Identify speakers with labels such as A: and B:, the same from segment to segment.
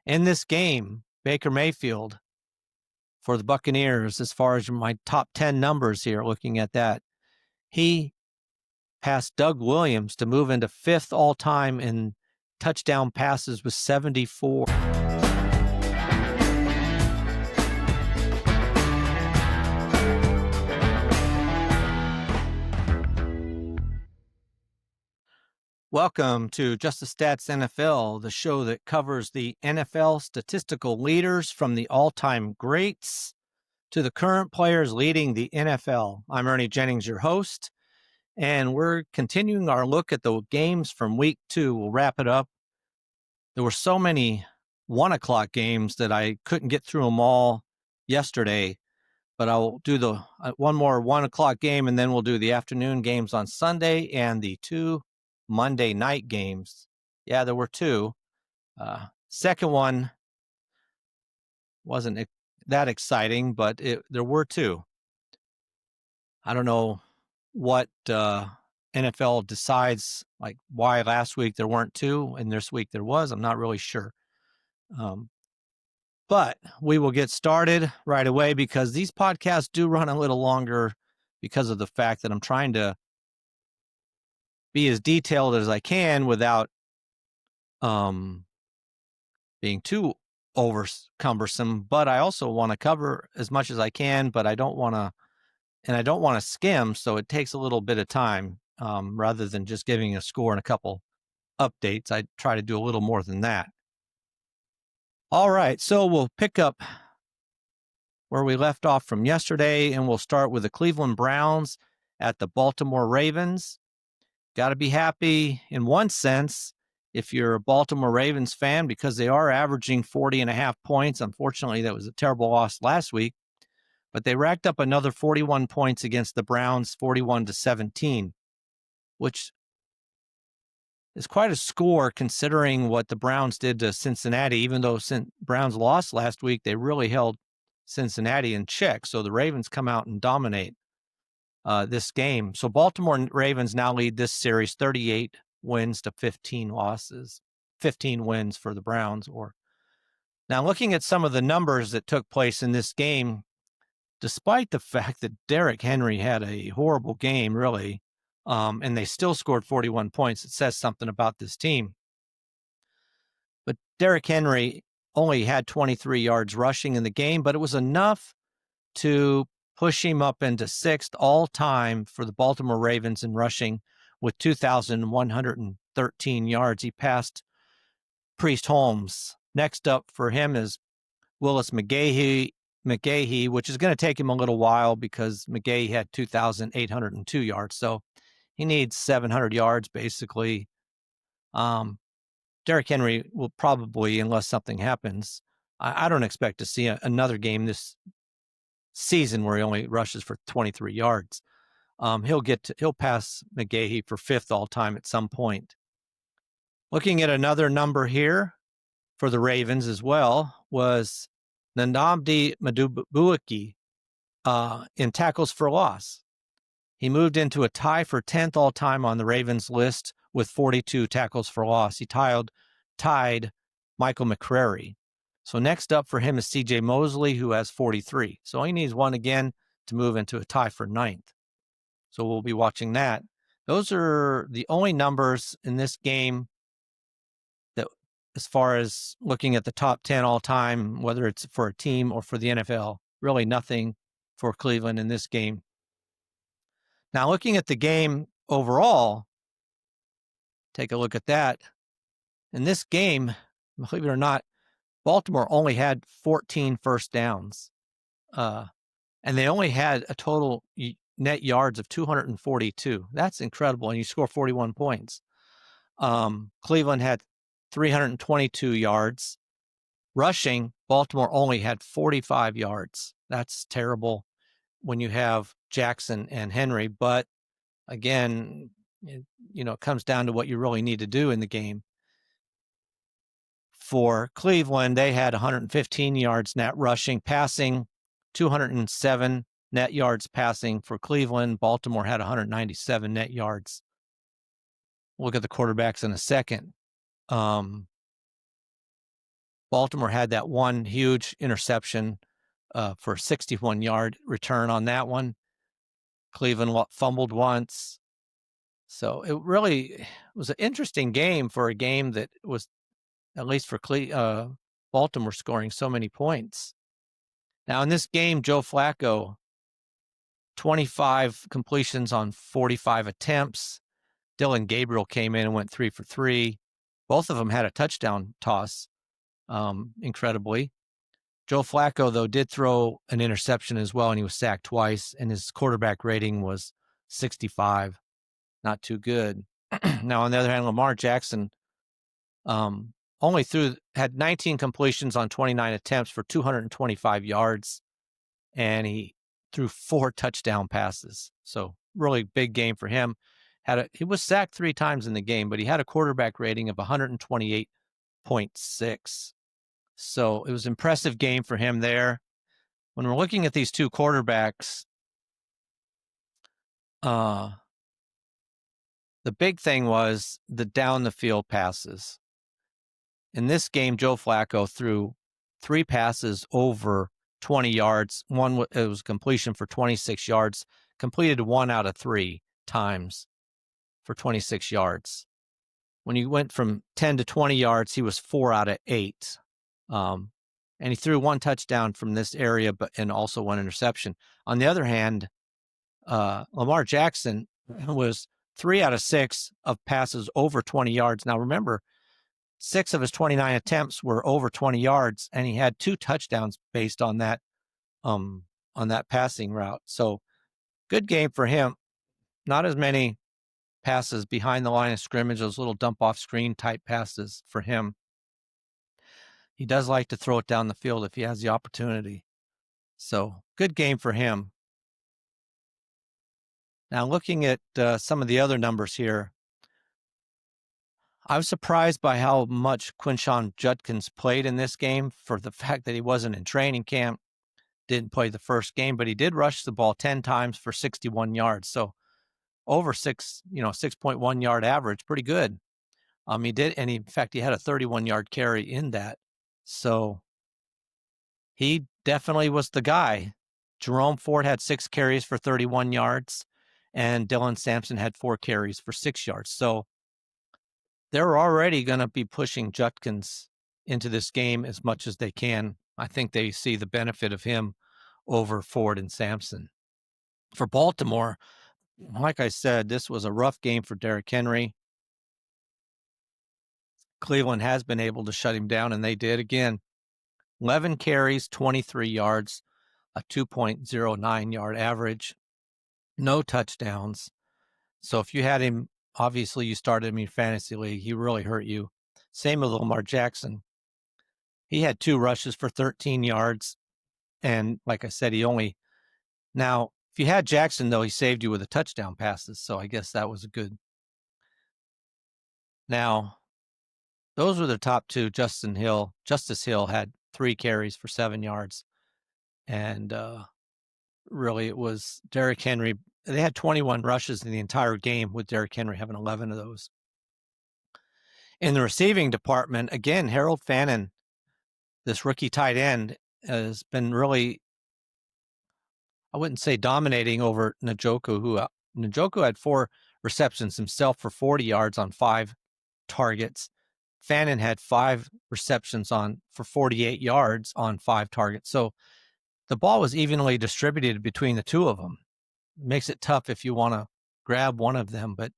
A: In this game, Baker Mayfield for the Buccaneers, as far as my top 10 numbers here, looking at that, he passed Doug Williams to move into fifth all-time in touchdown passes with 74. Welcome to Just the Stats NFL, the show that covers the NFL statistical leaders from the all-time greats to the current players leading the NFL. I'm Ernie Jennings, your host, and we're continuing our look at the games from week 2. We'll wrap it up. There were so many 1 o'clock games that I couldn't get through them all yesterday, but I'll do the one more 1 o'clock game, and then we'll do the afternoon games on Sunday and the 2 Monday night games. Yeah, there were 2. Second one wasn't that exciting, but there were 2. I don't know what NFL decides, like why last week there weren't 2 and this week there was. I'm not really sure. But we will get started right away because these podcasts do run a little longer because of the fact that I'm trying to be as detailed as I can without being too cumbersome. But I also want to cover as much as I can, but I don't want to skim, so it takes a little bit of time rather than just giving a score and a couple updates. I try to do a little more than that. All right, so we'll pick up where we left off from yesterday, and we'll start with the Cleveland Browns at the Baltimore Ravens. Got to be happy in one sense if you're a Baltimore Ravens fan because they are averaging 40.5 points. Unfortunately, that was a terrible loss last week, but they racked up another 41 points against the Browns, 41-17, which is quite a score considering what the Browns did to Cincinnati. Even though Browns lost last week, they really held Cincinnati in check. So the Ravens come out and dominate this game. So Baltimore Ravens now lead this series 38 wins to 15 losses, 15 wins for the Browns. Now looking at some of the numbers that took place in this game, despite the fact that Derrick Henry had a horrible game, really, and they still scored 41 points, it says something about this team. But Derrick Henry only had 23 yards rushing in the game, but it was enough to push him up into 6th all-time for the Baltimore Ravens in rushing with 2,113 yards. He passed Priest Holmes. Next up for him is Willis McGahee, which is going to take him a little while because McGahee had 2,802 yards. So he needs 700 yards, basically. Derrick Henry will probably, unless something happens, I don't expect to see another game this season where he only rushes for 23 yards. He'll pass McGahee for 5th all time at some point. Looking at another number here for the Ravens as well was Nnamdi Madubuike in tackles for loss. He moved into a tie for 10th all time on the Ravens list with 42 tackles for loss. He tied Michael McCrary. So next up for him is C.J. Mosley, who has 43. So he needs one again to move into a tie for 9th. So we'll be watching that. Those are the only numbers in this game that, as far as looking at the top 10 all time, whether it's for a team or for the NFL, really nothing for Cleveland in this game. Now, looking at the game overall, take a look at that. In this game, believe it or not, Baltimore only had 14 first downs, and they only had a total net yards of 242. That's incredible, and you score 41 points. Cleveland had 322 yards. Rushing, Baltimore only had 45 yards. That's terrible when you have Jackson and Henry, but again, it comes down to what you really need to do in the game. For Cleveland, they had 115 yards net rushing, passing 207 net yards passing for Cleveland. Baltimore had 197 net yards. We'll look at the quarterbacks in a second. Baltimore had that one huge interception for a 61-yard return on that one. Cleveland fumbled once. So it really was an interesting game for a game that was, at least for Baltimore, scoring so many points. Now, in this game, Joe Flacco, 25 completions on 45 attempts. Dylan Gabriel came in and went 3 for 3. Both of them had a touchdown toss, incredibly. Joe Flacco, though, did throw an interception as well, and he was sacked twice, and his quarterback rating was 65. Not too good. Now, on the other hand, Lamar Jackson only had 19 completions on 29 attempts for 225 yards, and he threw 4 touchdown passes. So really big game for him. He was sacked 3 times in the game, but he had a quarterback rating of 128.6. So it was an impressive game for him there. When we're looking at these two quarterbacks, the big thing was the down the field passes. In this game, Joe Flacco threw 3 passes over 20 yards. One, it was completion for 26 yards, completed 1 out of 3 times for 26 yards. When he went from 10 to 20 yards, he was 4 out of 8. And he threw 1 touchdown from this area, and also 1 interception. On the other hand, Lamar Jackson was 3 out of 6 of passes over 20 yards. Now, remember, 6 of his 29 attempts were over 20 yards, and he had 2 touchdowns based on that passing route. So good game for him. Not as many passes behind the line of scrimmage, those little dump off screen type passes for him. He does like to throw it down the field if he has the opportunity. So good game for him. Now, looking at some of the other numbers here, I was surprised by how much Quinshon Judkins played in this game, for the fact that he wasn't in training camp, didn't play the first game, but he did rush the ball 10 times for 61 yards. So over 6.1 yard average, pretty good. He did, and in fact, he had a 31-yard carry in that. So he definitely was the guy. Jerome Ford had 6 carries for 31 yards, and Dylan Sampson had 4 carries for 6 yards. So they're already going to be pushing Judkins into this game as much as they can. I think they see the benefit of him over Ford and Sampson. For Baltimore, like I said, this was a rough game for Derrick Henry. Cleveland has been able to shut him down, and they did again. 11 carries, 23 yards, a 2.09 yard average, no touchdowns. So if you had him, obviously you started him in your fantasy league, he really hurt you. Same with Lamar Jackson. He had 2 rushes for 13 yards. And like I said, now, if you had Jackson, though, he saved you with the touchdown passes. So I guess that was a good. Now, those were the top 2. Justice Hill had 3 carries for 7 yards. And really, it was Derrick Henry. They had 21 rushes in the entire game, with Derrick Henry having 11 of those. In the receiving department, again, Harold Fannin, this rookie tight end, has been really, I wouldn't say dominating over Njoku. Njoku had 4 receptions himself for 40 yards on 5 targets. Fannin had 5 receptions for 48 yards on 5 targets. So the ball was evenly distributed between the 2 of them. It makes it tough if you want to grab one of them, but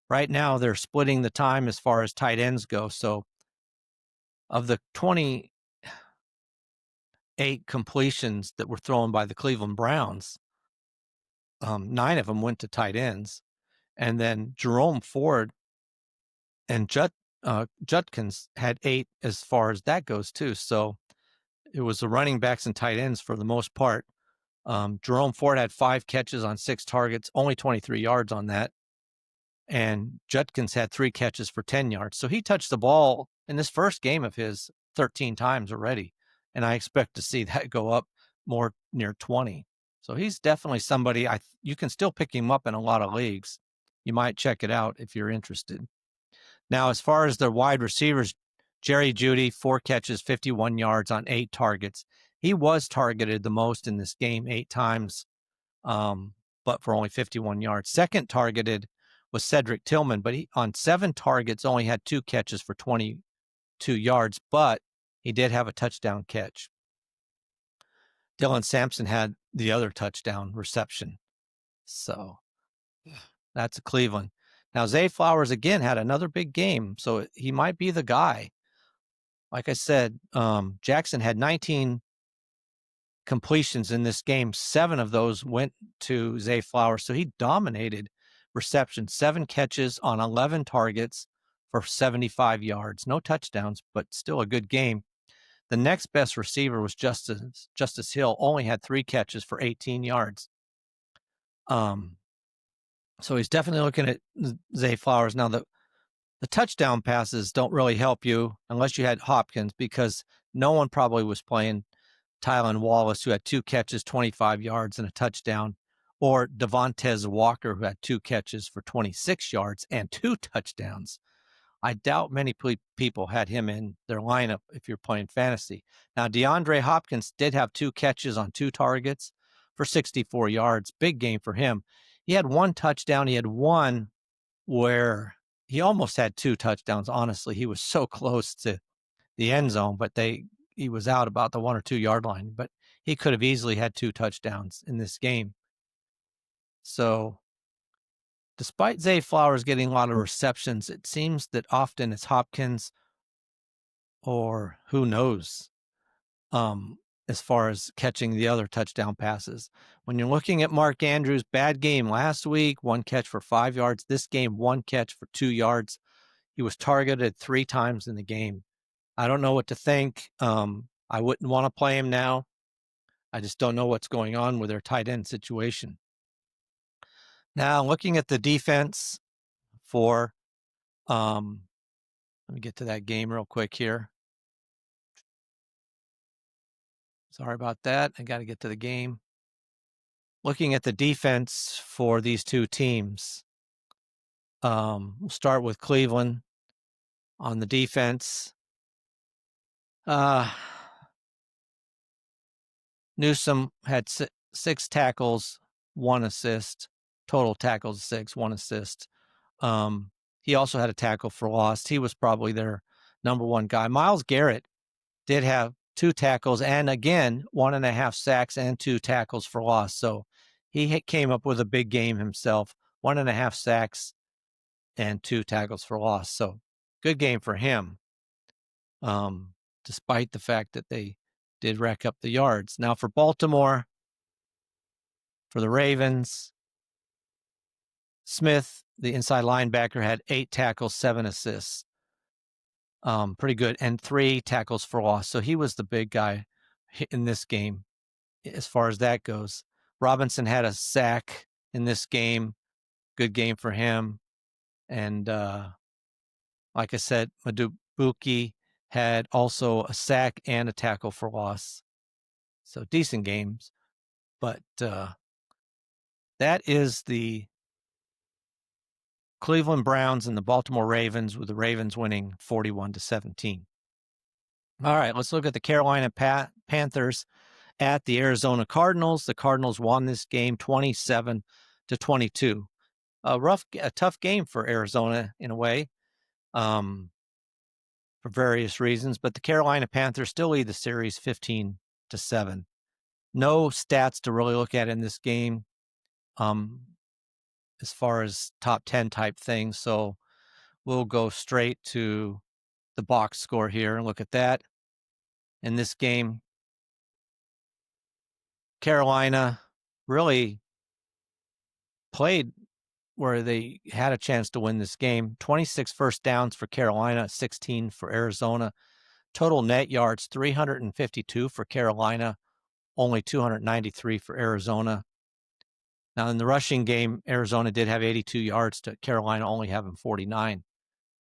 A: right now they're splitting the time as far as tight ends go. So of the 28 completions that were thrown by the Cleveland Browns, 9 of them went to tight ends. And then Jerome Ford and Judkins had 8 as far as that goes too. So it was the running backs and tight ends for the most part. Jerome Ford had 5 catches on 6 targets, only 23 yards on that. And Judkins had 3 catches for 10 yards. So he touched the ball in this first game of his 13 times already. And I expect to see that go up more near 20. So he's definitely somebody, you can still pick him up in a lot of leagues. You might check it out if you're interested. Now, as far as the wide receivers, Jerry Jeudy, 4 catches, 51 yards on 8 targets. He was targeted the most in this game, 8 times, but for only 51 yards. Second targeted was Cedric Tillman, but he on 7 targets only had 2 catches for 22 yards, but he did have a touchdown catch. Dylan Sampson had the other touchdown reception. So that's Cleveland. Now, Zay Flowers again had another big game, so he might be the guy. Like I said, Jackson had 19 completions in this game. 7 of those went to Zay Flowers, so he dominated reception. 7 catches on 11 targets for 75 yards. No touchdowns, but still a good game. The next best receiver was Justice Hill, only had 3 catches for 18 yards. So he's definitely looking at Zay Flowers. Now, the touchdown passes don't really help you unless you had Hopkins, because no one probably was playing Tylan Wallace, who had 2 catches, 25 yards, and a touchdown, or Devontae Walker, who had 2 catches for 26 yards and 2 touchdowns. I doubt many people had him in their lineup if you're playing fantasy. Now, DeAndre Hopkins did have 2 catches on 2 targets for 64 yards. Big game for him. He had 1 touchdown. He had one where he almost had 2 touchdowns. Honestly, he was so close to the end zone, but he was out about the 1 or 2 yard line. But he could have easily had 2 touchdowns in this game. So, despite Zay Flowers getting a lot of receptions, it seems that often it's Hopkins or who knows, as far as catching the other touchdown passes. When you're looking at Mark Andrews, bad game last week, 1 catch for 5 yards. This game, 1 catch for 2 yards. He was targeted 3 times in the game. I don't know what to think. I wouldn't want to play him now. I just don't know what's going on with their tight end situation. Now, looking at the defense for, let me get to that game real quick here. Sorry about that. I got to get to the game. Looking at the defense for these two teams, we'll start with Cleveland on the defense. Newsome had 6 tackles, 1 assist. Total tackles 6, 1 assist. He also had a tackle for loss. He was probably their number 1 guy. Myles Garrett did have 2 tackles and, again, 1.5 sacks and 2 tackles for loss. So he came up with a big game himself, 1.5 sacks and 2 tackles for loss. So good game for him, despite the fact that they did rack up the yards. Now for Baltimore, for the Ravens, Smith, the inside linebacker, had 8 tackles, 7 assists. Pretty good. And 3 tackles for loss. So he was the big guy in this game as far as that goes. Robinson had a sack in this game. Good game for him. And like I said, Madubuike had also a sack and a tackle for loss. So decent games. But that is the Cleveland Browns and the Baltimore Ravens, with the Ravens winning 41-17. All right, let's look at the Carolina Panthers at the Arizona Cardinals. The Cardinals won this game 27-22. A tough game for Arizona in a way, for various reasons, but the Carolina Panthers still lead the series 15-7. No stats to really look at in this game, as far as top 10 type things. So we'll go straight to the box score here and look at that. In this game, Carolina really played where they had a chance to win this game. 26 first downs for Carolina, 16 for Arizona. Total net yards, 352 for Carolina, only 293 for Arizona. Now, in the rushing game, Arizona did have 82 yards to Carolina only having 49.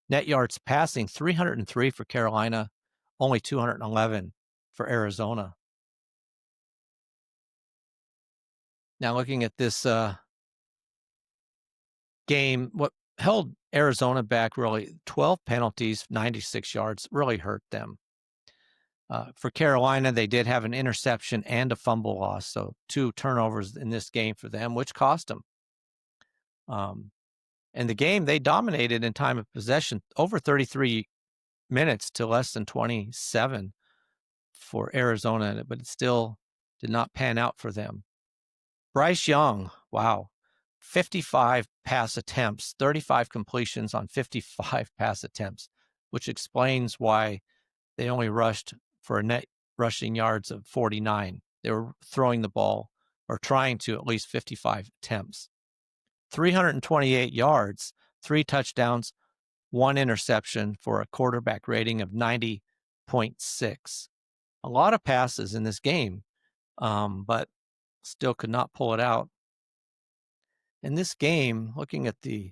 A: Net yards passing, 303 for Carolina, only 211 for Arizona. Now, looking at this game, what held Arizona back really 12 penalties, 96 yards, really hurt them. For Carolina, they did have an interception and a fumble loss, so 2 turnovers in this game for them, which cost them. In the game, they dominated in time of possession, over 33 minutes to less than 27 for Arizona, but it still did not pan out for them. Bryce Young, wow, 55 pass attempts, 35 completions on 55 pass attempts, which explains why they only rushed for a net rushing yards of 49. They were throwing the ball or trying to at least 55 attempts. 328 yards, 3 touchdowns, 1 interception for a quarterback rating of 90.6. A lot of passes in this game, but still could not pull it out. In this game, looking at the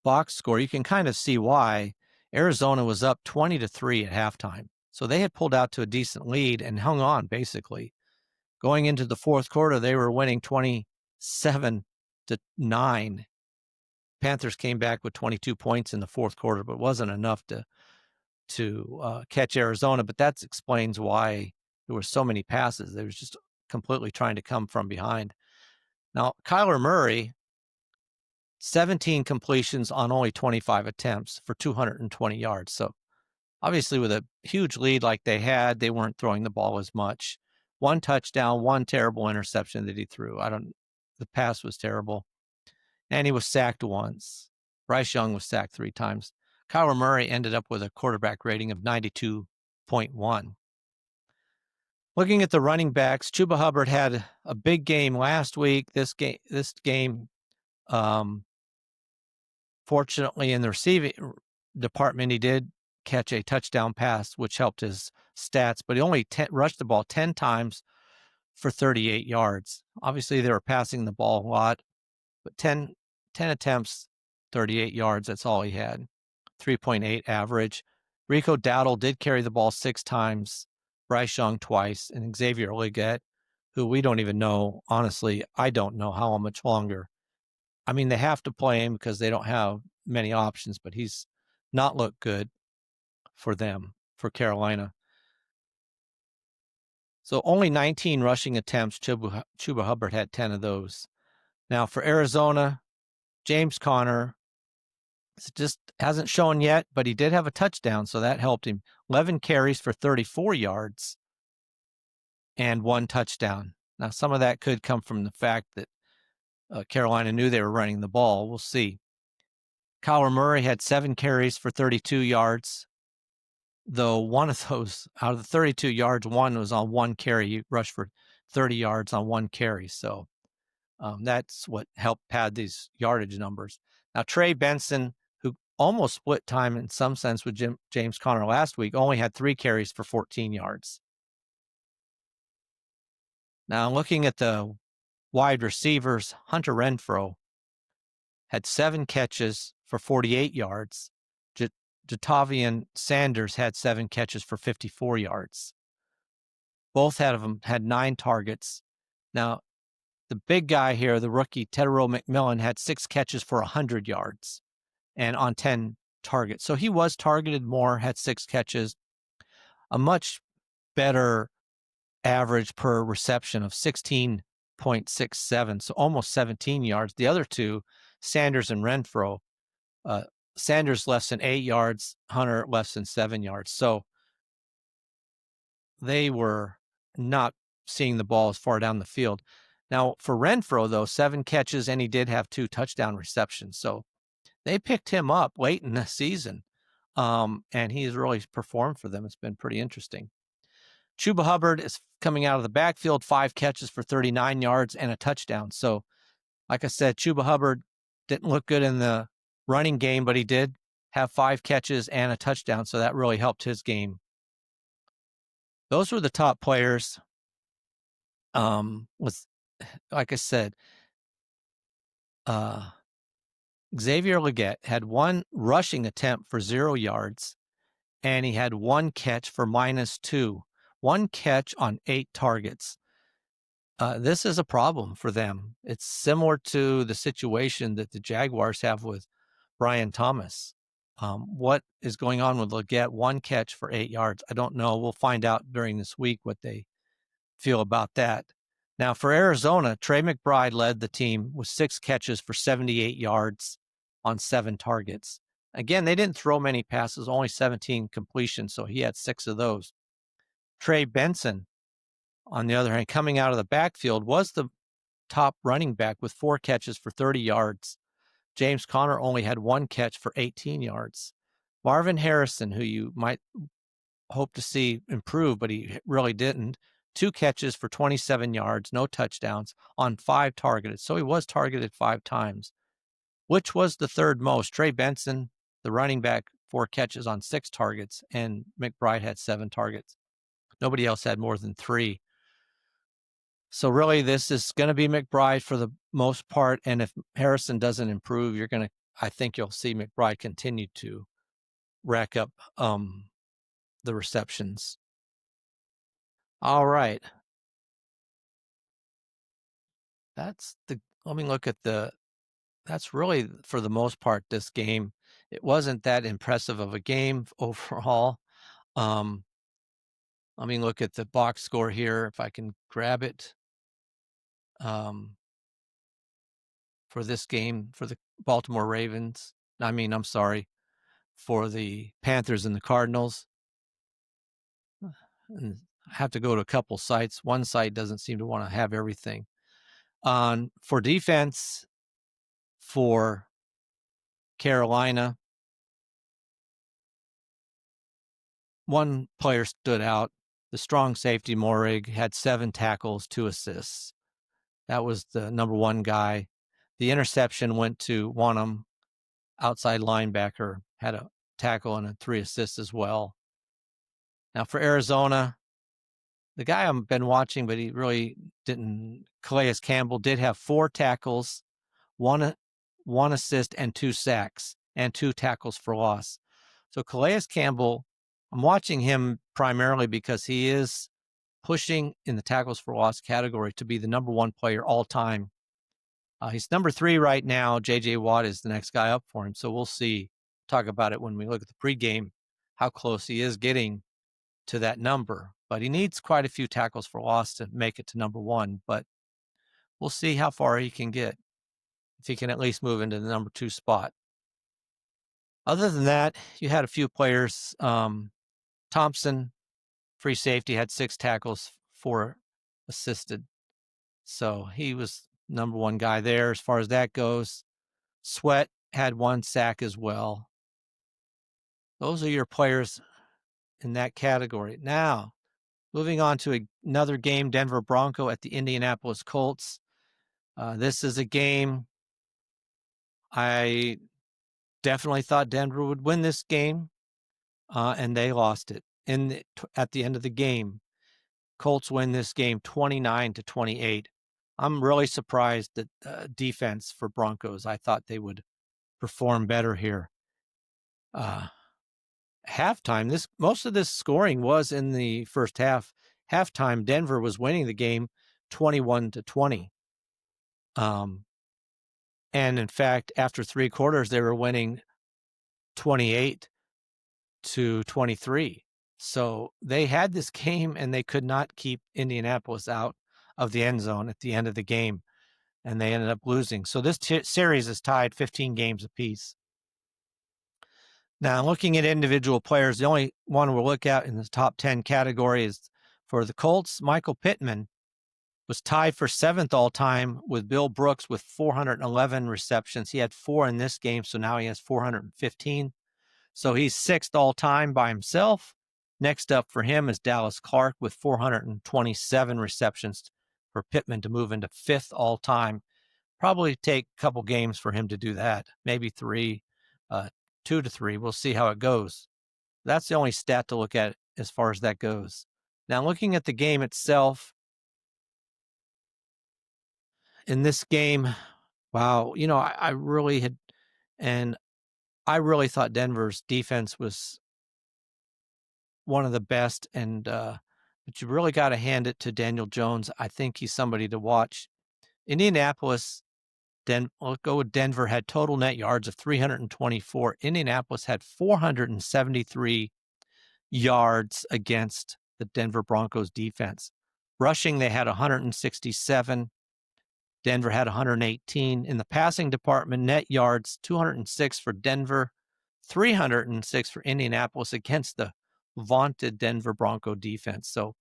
A: box score, you can kind of see why. Arizona was up 20-3 at halftime. So they had pulled out to a decent lead and hung on, basically. Going into the fourth quarter, they were winning 27-9. Panthers came back with 22 points in the fourth quarter, but wasn't enough to catch Arizona. But that explains why there were so many passes. They was just completely trying to come from behind. Now, Kyler Murray, 17 completions on only 25 attempts for 220 yards. So obviously with a huge lead like they had, they weren't throwing the ball as much. 1 touchdown, 1 terrible interception that he threw. The pass was terrible. And he was sacked once. Bryce Young was sacked 3 times. Kyler Murray ended up with a quarterback rating of 92.1. Looking at the running backs, Chuba Hubbard had a big game last week. This game, fortunately, in the receiving department, he did catch a touchdown pass, which helped his stats, but he only rushed the ball 10 times for 38 yards. Obviously, they were passing the ball a lot, but 10 attempts, 38 yards, that's all he had. 3.8 average. Rico Dowdle did carry the ball 6 times, Bryce Young twice, and Xavier Legette, who we don't even know. Honestly, I don't know how much longer. I mean, they have to play him because they don't have many options, but he's not looked good for them, for Carolina. So only 19 rushing attempts. Chuba Hubbard had 10 of those. Now for Arizona, James Conner just hasn't shown yet, but he did have a touchdown, so that helped him. 11 carries for 34 yards and 1 touchdown. Now some of that could come from the fact that Carolina knew they were running the ball. We'll see. Kyler Murray had 7 carries for 32 yards, though one of those, out of the 32 yards, one was on 1 carry. He rushed for 30 yards on 1 carry. So that's what helped pad these yardage numbers. Now, Trey Benson, who almost split time in some sense with James Conner last week, only had 3 carries for 14 yards. Now, looking at the wide receivers, Hunter Renfrow had 7 catches for 48 yards. Jatavian Sanders had 7 catches for 54 yards. Both of them had 9 targets. Now, the big guy here, the rookie, Tedero McMillan, had 6 catches for 100 yards and on 10 targets. So he was targeted more, had 6 catches, a much better average per reception of 16.67, so almost 17 yards. The other two, Sanders and Renfrow, Sanders less than 8 yards, Hunter less than 7 yards. So they were not seeing the ball as far down the field. Now, for Renfrow, though, 7 catches, and he did have 2 touchdown receptions. So they picked him up late in the season, and he's really performed for them. It's been pretty interesting. Chuba Hubbard is coming out of the backfield, 5 catches for 39 yards and a touchdown. So, like I said, Chuba Hubbard didn't look good in the running game, but he did have 5 catches and a touchdown, so that really helped his game. Those were the top players. Like I said, Xavier Legette had 1 rushing attempt for 0 yards, and he had 1 catch for -2. 1 catch on 8 targets. This is a problem for them. It's similar to the situation that the Jaguars have with Brian Thomas. What is going on with Leggett? 1 catch for 8 yards. I don't know. We'll find out during this week what they feel about that. Now, for Arizona, Trey McBride led the team with 6 catches for 78 yards on 7 targets. Again, they didn't throw many passes, only 17 completions, so he had 6 of those. Trey Benson, on the other hand, coming out of the backfield, was the top running back with 4 catches for 30 yards. James Conner only had 1 catch for 18 yards. Marvin Harrison, who you might hope to see improve, but he really didn't, 2 catches for 27 yards, no touchdowns on 5 targeted. So he was targeted 5 times, which was the third most. Trey Benson, the running back, 4 catches on 6 targets, and McBride had 7 targets. Nobody else had more than 3. So really, this is going to be McBride for the most part. And if Harrison doesn't improve, I think you'll see McBride continue to rack up the receptions. All right. Let me look at that's really for the most part this game. It wasn't that impressive of a game overall. Let me look at the box score here if I can grab it. For this game, for the Baltimore Ravens. I'm sorry, for the Panthers and the Cardinals. And I have to go to a couple sites. One site doesn't seem to want to have everything. For defense, for Carolina, one player stood out. The strong safety, Morig, had 7 tackles, 2 assists. That was the number 1 guy. The interception went to Wanham, outside linebacker, had a tackle and 3 assists as well. Now for Arizona, the guy I've been watching, but he really didn't. Calais Campbell did have 4 tackles, 1 assist, and 2 sacks, and 2 tackles for loss. So Calais Campbell, I'm watching him primarily because he is pushing in the tackles for loss category to be the number 1 player all time. He's number 3 right now. J.J. Watt is the next guy up for him. So we'll see. Talk about it when we look at the pregame, how close he is getting to that number. But he needs quite a few tackles for loss to make it to number 1. But we'll see how far he can get, if he can at least move into the number 2 spot. Other than that, you had a few players. Thompson, free safety, had 6 tackles, 4 assisted. So he was number 1 guy there as far as that goes. Sweat had 1 sack as well. Those are your players in that category. Now, moving on to another game, Denver Bronco at the Indianapolis Colts. This is a game I definitely thought Denver would win this game, and they lost it. At the end of the game, Colts win this game 29-28. I'm really surprised that defense for Broncos. I thought they would perform better here. Halftime, most of this scoring was in the first half. Halftime, Denver was winning the game 21-20. And in fact, after 3 quarters, they were winning 28-23. So they had this game and they could not keep Indianapolis out of the end zone at the end of the game, and they ended up losing. So this series is tied 15 games apiece. Now, looking at individual players, the only one we'll look at in the top 10 category is for the Colts. Michael Pittman was tied for 7th all-time with Bill Brooks with 411 receptions. He had 4 in this game, so now he has 415. So he's 6th all-time by himself. Next up for him is Dallas Clark with 427 receptions for Pittman to move into 5th all-time. Probably take a couple games for him to do that, maybe 3, 2 to 3. We'll see how it goes. That's the only stat to look at as far as that goes. Now, looking at the game itself, in this game, wow, I really thought Denver's defense was one of the best, but you really got to hand it to Daniel Jones. I think he's somebody to watch. Indianapolis Let's go with Denver, had total net yards of 324. Indianapolis had 473 yards against the Denver Broncos defense. Rushing, they had 167. Denver had 118. In the passing department, net yards, 206 for Denver, 306 for Indianapolis against the vaunted Denver Bronco defense. So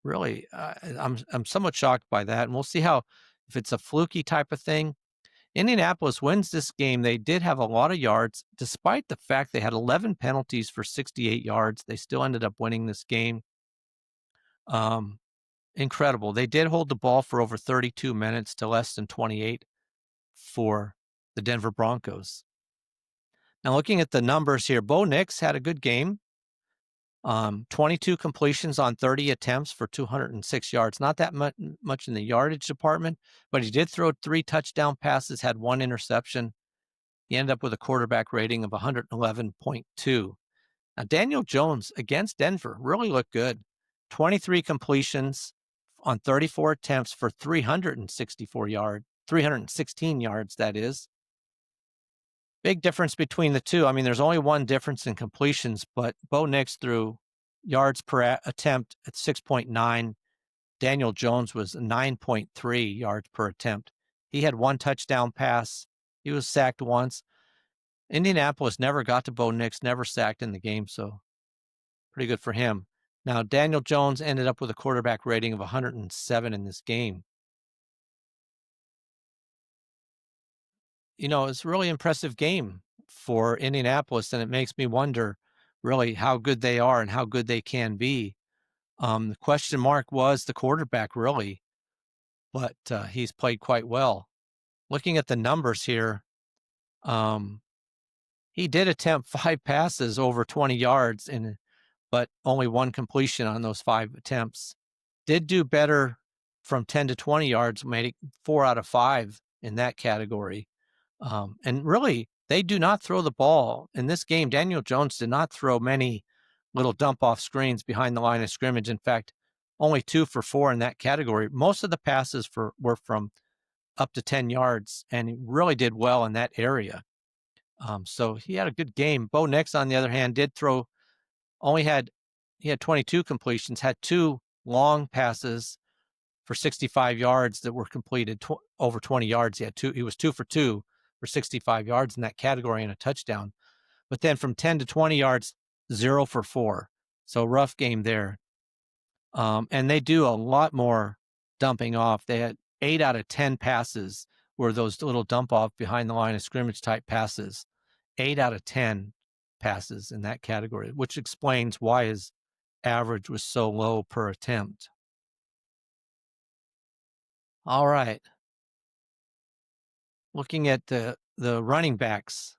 A: really, I'm somewhat shocked by that. And we'll see if it's a fluky type of thing. Indianapolis wins this game. They did have a lot of yards, despite the fact they had 11 penalties for 68 yards. They still ended up winning this game. Incredible. They did hold the ball for over 32 minutes to less than 28 for the Denver Broncos. Now, looking at the numbers here, Bo Nix had a good game. 22 completions on 30 attempts for 206 yards. Not that much in the yardage department, but he did throw 3 touchdown passes, had 1 interception. He ended up with a quarterback rating of 111.2. Now, Daniel Jones against Denver really looked good. 23 completions on 34 attempts for 316 yards, that is. Big difference between the two. I mean, there's only one difference in completions, but Bo Nix threw yards per attempt at 6.9. Daniel Jones was 9.3 yards per attempt. He had 1 touchdown pass. He was sacked once. Indianapolis never got to Bo Nix, never sacked in the game, so pretty good for him. Now, Daniel Jones ended up with a quarterback rating of 107 in this game. It's a really impressive game for Indianapolis, and it makes me wonder really how good they are and how good they can be. The question mark was the quarterback, really, but he's played quite well. Looking at the numbers here, he did attempt 5 passes over 20 yards, but only 1 completion on those 5 attempts. Did do better from 10 to 20 yards, made it 4 out of 5 in that category. And really, they do not throw the ball. In this game, Daniel Jones did not throw many little dump-off screens behind the line of scrimmage. In fact, only 2 for 4 in that category. Most of the passes were from up to 10 yards, and he really did well in that area. So he had a good game. Bo Nix, on the other hand, he had 22 completions, had 2 long passes for 65 yards that were completed over 20 yards. He was 2 for 2 for 65 yards in that category and a touchdown. But then from 10 to 20 yards, 0 for 4. So rough game there. And they do a lot more dumping off. They had 8 out of 10 passes were those little dump off behind the line of scrimmage type passes. 8 out of 10 passes in that category, which explains why his average was so low per attempt. All right. Looking at the running backs,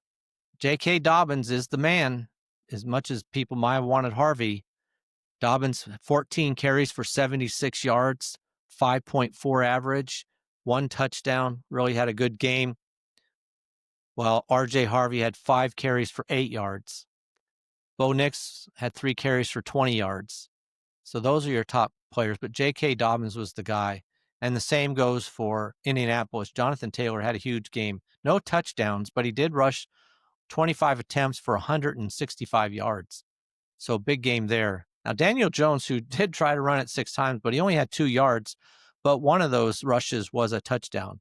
A: J.K. Dobbins is the man, as much as people might have wanted Harvey. Dobbins, 14 carries for 76 yards, 5.4 average, 1 touchdown, really had a good game. While R.J. Harvey had 5 carries for 8 yards. Bo Nix had 3 carries for 20 yards. So those are your top players, but J.K. Dobbins was the guy. And the same goes for Indianapolis. Jonathan Taylor had a huge game. No touchdowns, but he did rush 25 attempts for 165 yards. So big game there. Now, Daniel Jones, who did try to run it 6 times, but he only had 2 yards, but one of those rushes was a touchdown.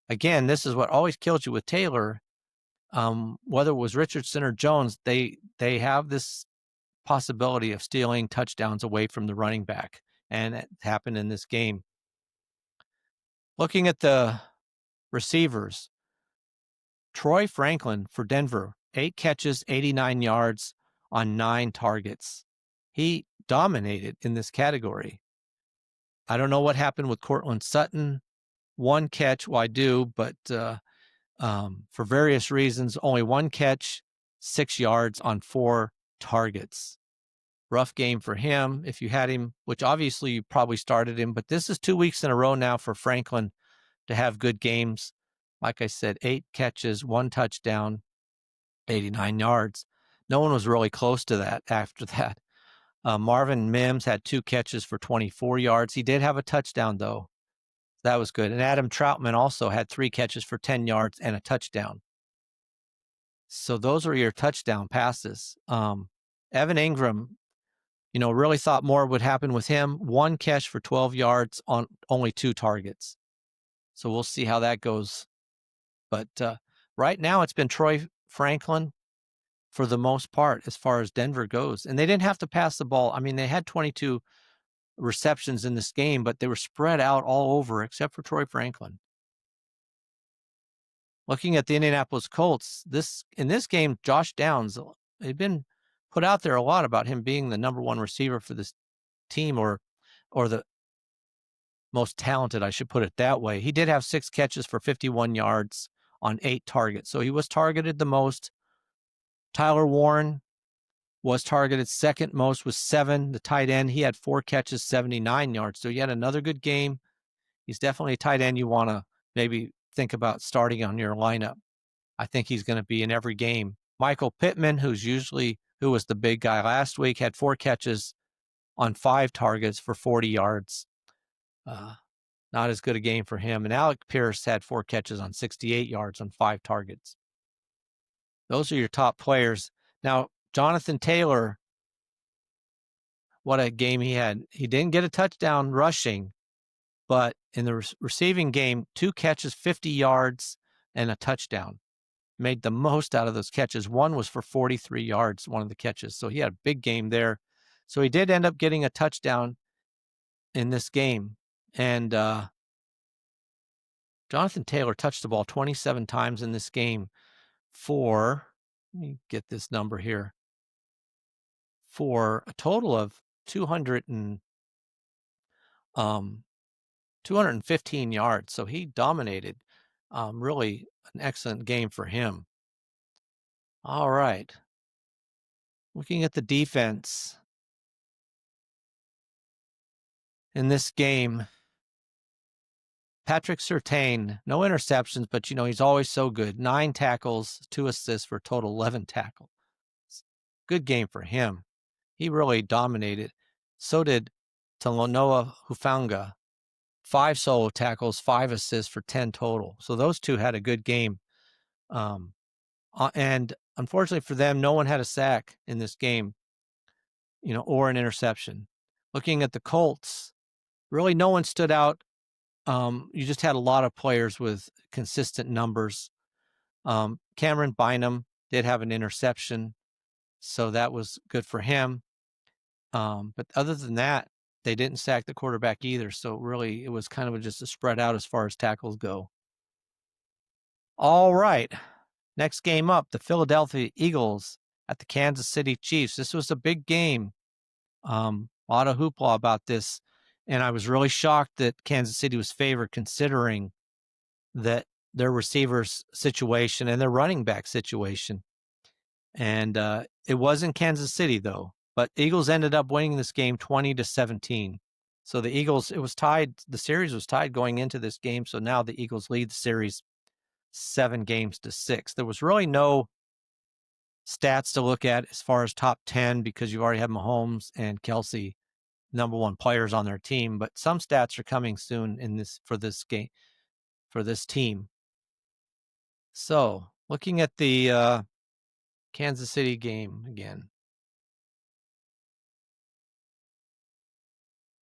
A: Again, this is what always kills you with Taylor. Whether it was Richardson or Jones, they have this possibility of stealing touchdowns away from the running back, and it happened in this game. Looking at the receivers, Troy Franklin for Denver, 8 catches, 89 yards on 9 targets. He dominated in this category. I don't know what happened with Cortland Sutton. 1 catch, well, I do, but for various reasons, only 1 catch, 6 yards on 4 targets. Rough game for him if you had him, which obviously you probably started him, but this is 2 weeks in a row now for Franklin to have good games. Like I said, 8 catches, 1 touchdown, 89 yards. No one was really close to that after that. Marvin Mims had 2 catches for 24 yards. He did have a touchdown, though. That was good. And Adam Troutman also had 3 catches for 10 yards and a touchdown. So those are your touchdown passes. Evan Ingram, really thought more would happen with him. 1 catch for 12 yards on only 2 targets. So we'll see how that goes. But right now it's been Troy Franklin for the most part as far as Denver goes. And they didn't have to pass the ball. I mean, they had 22 receptions in this game, but they were spread out all over except for Troy Franklin. Looking at the Indianapolis Colts, in this game, Josh Downs, they've been put out there a lot about him being the number 1 receiver for this team or the most talented, I should put it that way. He did have 6 catches for 51 yards on 8 targets. So he was targeted the most. Tyler Warren was targeted second most with 7. The tight end, he had 4 catches, 79 yards. So he had another good game. He's definitely a tight end you want to maybe think about starting on your lineup. I think he's going to be in every game. Michael Pittman, who was the big guy last week, had 4 catches on 5 targets for 40 yards. Not as good a game for him. And Alec Pierce had 4 catches on 68 yards on 5 targets. Those are your top players. Now, Jonathan Taylor, what a game he had. He didn't get a touchdown rushing, but in the receiving game, 2 catches, 50 yards, and a touchdown. Made the most out of those catches. 1 was for 43 yards, one of the catches. So he had a big game there. So he did end up getting a touchdown in this game. And Jonathan Taylor touched the ball 27 times in this game let me get this number here, for a total of 215 yards. So he dominated. Really an excellent game for him. All right. Looking at the defense in this game, Patrick Surtain, no interceptions, but he's always so good. 9 tackles, 2 assists for a total 11 tackles. Good game for him. He really dominated. So did Talanoa Hufanga. 5 solo tackles, 5 assists for 10 total. So those 2 had a good game. And unfortunately for them, no one had a sack in this game, or an interception. Looking at the Colts, really no one stood out. You just had a lot of players with consistent numbers. Cameron Bynum did have an interception, so that was good for him. But other than that, they didn't sack the quarterback either. So really, it was kind of just a spread out as far as tackles go. All right. Next game up, the Philadelphia Eagles at the Kansas City Chiefs. This was a big game. A lot of hoopla about this. And I was really shocked that Kansas City was favored considering that their receivers situation and their running back situation. And it was in Kansas City, though. But Eagles ended up winning this game 20-17. So the Eagles, it was tied. The series was tied going into this game. So now the Eagles lead the series 7-6. There was really no stats to look at as far as top 10 because you already have Mahomes and Kelsey, number 1 players on their team. But some stats are coming soon for this game, for this team. So looking at the Kansas City game again.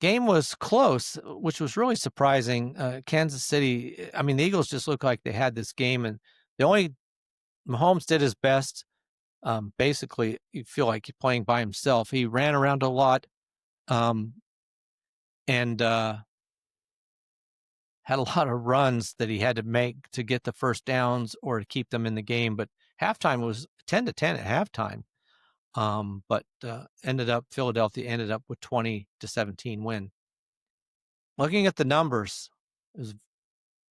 A: Game was close, which was really surprising. Kansas City, I mean, the Eagles just looked like they had this game, and Mahomes did his best. Basically, you feel like he's playing by himself. He ran around a lot, and had a lot of runs that he had to make to get the first downs or to keep them in the game. But halftime was 10-10 at halftime. But Philadelphia ended up with 20-17 win. Looking at the numbers, it was,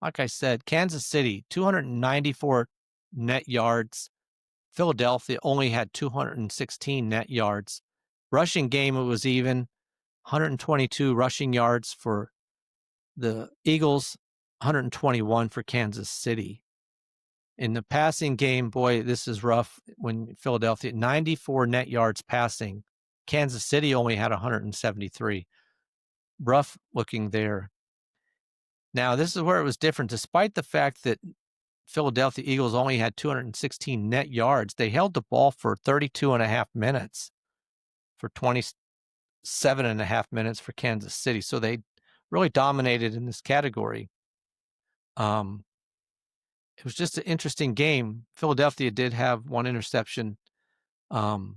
A: like I said, Kansas City, 294 net yards. Philadelphia only had 216 net yards. Rushing game, it was even, 122 rushing yards for the Eagles, 121 for Kansas City. In the passing game, boy, this is rough when Philadelphia, 94 net yards passing. Kansas City only had 173. Rough looking there. Now, this is where it was different. Despite the fact that Philadelphia Eagles only had 216 net yards, they held the ball for 32 and a half minutes for 27 and a half minutes for Kansas City. So they really dominated in this category. It was just an interesting game. Philadelphia did have one interception. It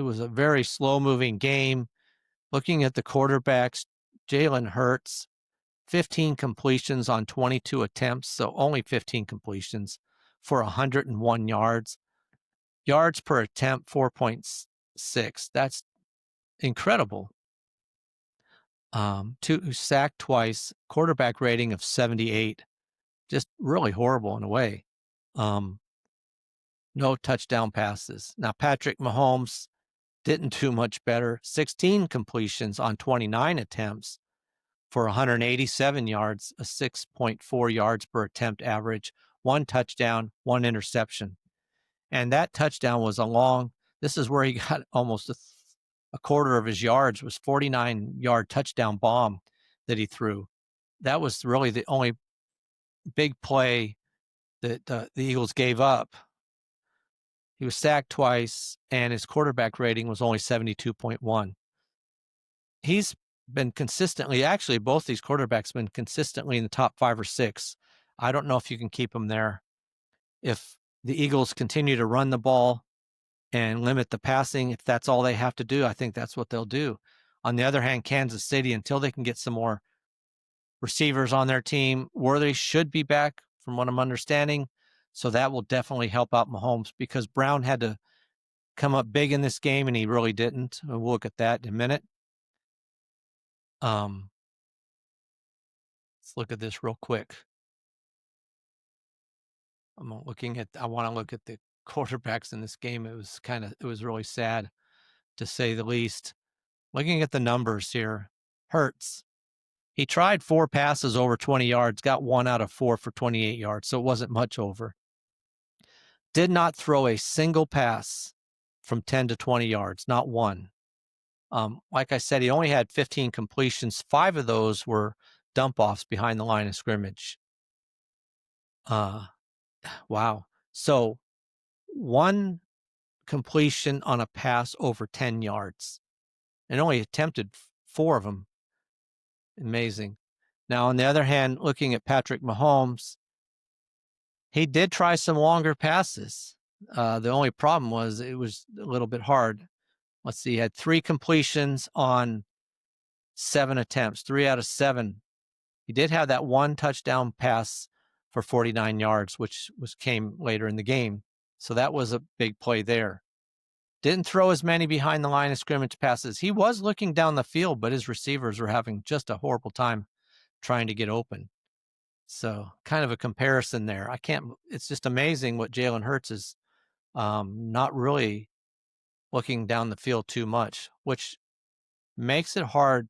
A: was a very slow-moving game. Looking at the quarterbacks, Jalen Hurts, 15 completions on 22 attempts, so only 15 completions for 101 yards. Yards per attempt, 4.6. That's incredible. Sacked twice, quarterback rating of 78. Just really horrible in a way. No touchdown passes. Now, Patrick Mahomes didn't do much better. 16 completions on 29 attempts for 187 yards, a 6.4 yards per attempt average, one touchdown, one interception. And that touchdown was this is where he got almost a quarter of his yards, was 49-yard touchdown bomb that he threw. That was really the only big play that the Eagles gave up. He was sacked twice, and his quarterback rating was only 72.1. He's been consistently, actually, both these quarterbacks been consistently in the top 5 or 6. I don't know if you can keep them there. If the Eagles continue to run the ball and limit the passing, if that's all they have to do, I think that's what they'll do. On the other hand, Kansas City, until they can get some more receivers on their team, Worthy should be back from what I'm understanding. So that will definitely help out Mahomes, because Brown had to come up big in this game and he really didn't. We'll look at that in a minute. Let's look at this real quick. I want to look at the quarterbacks in this game. It was really sad, to say the least. Looking at the numbers here, Hurts, he tried 4 passes over 20 yards, got 1 out of 4 for 28 yards, so it wasn't much over. Did not throw a single pass from 10 to 20 yards, not one. Like I said, he only had 15 completions. 5 of those were dump-offs behind the line of scrimmage. Wow. So 1 completion on a pass over 10 yards, and only attempted 4 of them. Amazing. Now, on the other hand, looking at Patrick Mahomes, he did try some longer passes. The only problem was it was a little bit hard. Let's see, he had 3 completions on 7 attempts, 3 out of 7. He did have that 1 touchdown pass for 49 yards, which came later in the game. So that was a big play there. Didn't throw as many behind the line of scrimmage passes. He was looking down the field, but his receivers were having just a horrible time trying to get open. So kind of a comparison there. It's just amazing what Jalen Hurts is not really looking down the field too much, which makes it hard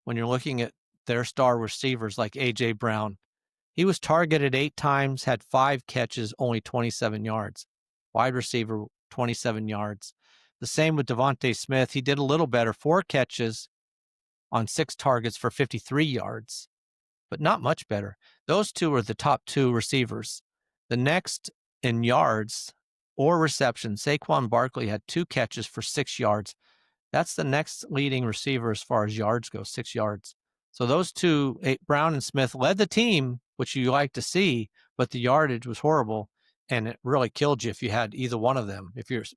A: when you're looking at their star receivers like A.J. Brown. He was targeted 8 times, had 5 catches, only 27 yards. Wide receiver, 27 yards. The same with Devontae Smith. He did a little better, 4 catches on 6 targets for 53 yards, but not much better. Those 2 are the top 2 receivers. The next in yards or reception, Saquon Barkley had 2 catches for 6 yards. That's the next leading receiver as far as yards go, 6 yards. So those 2, Brown and Smith, led the team, which you like to see, but the yardage was horrible, and it really killed you if you had either one of them.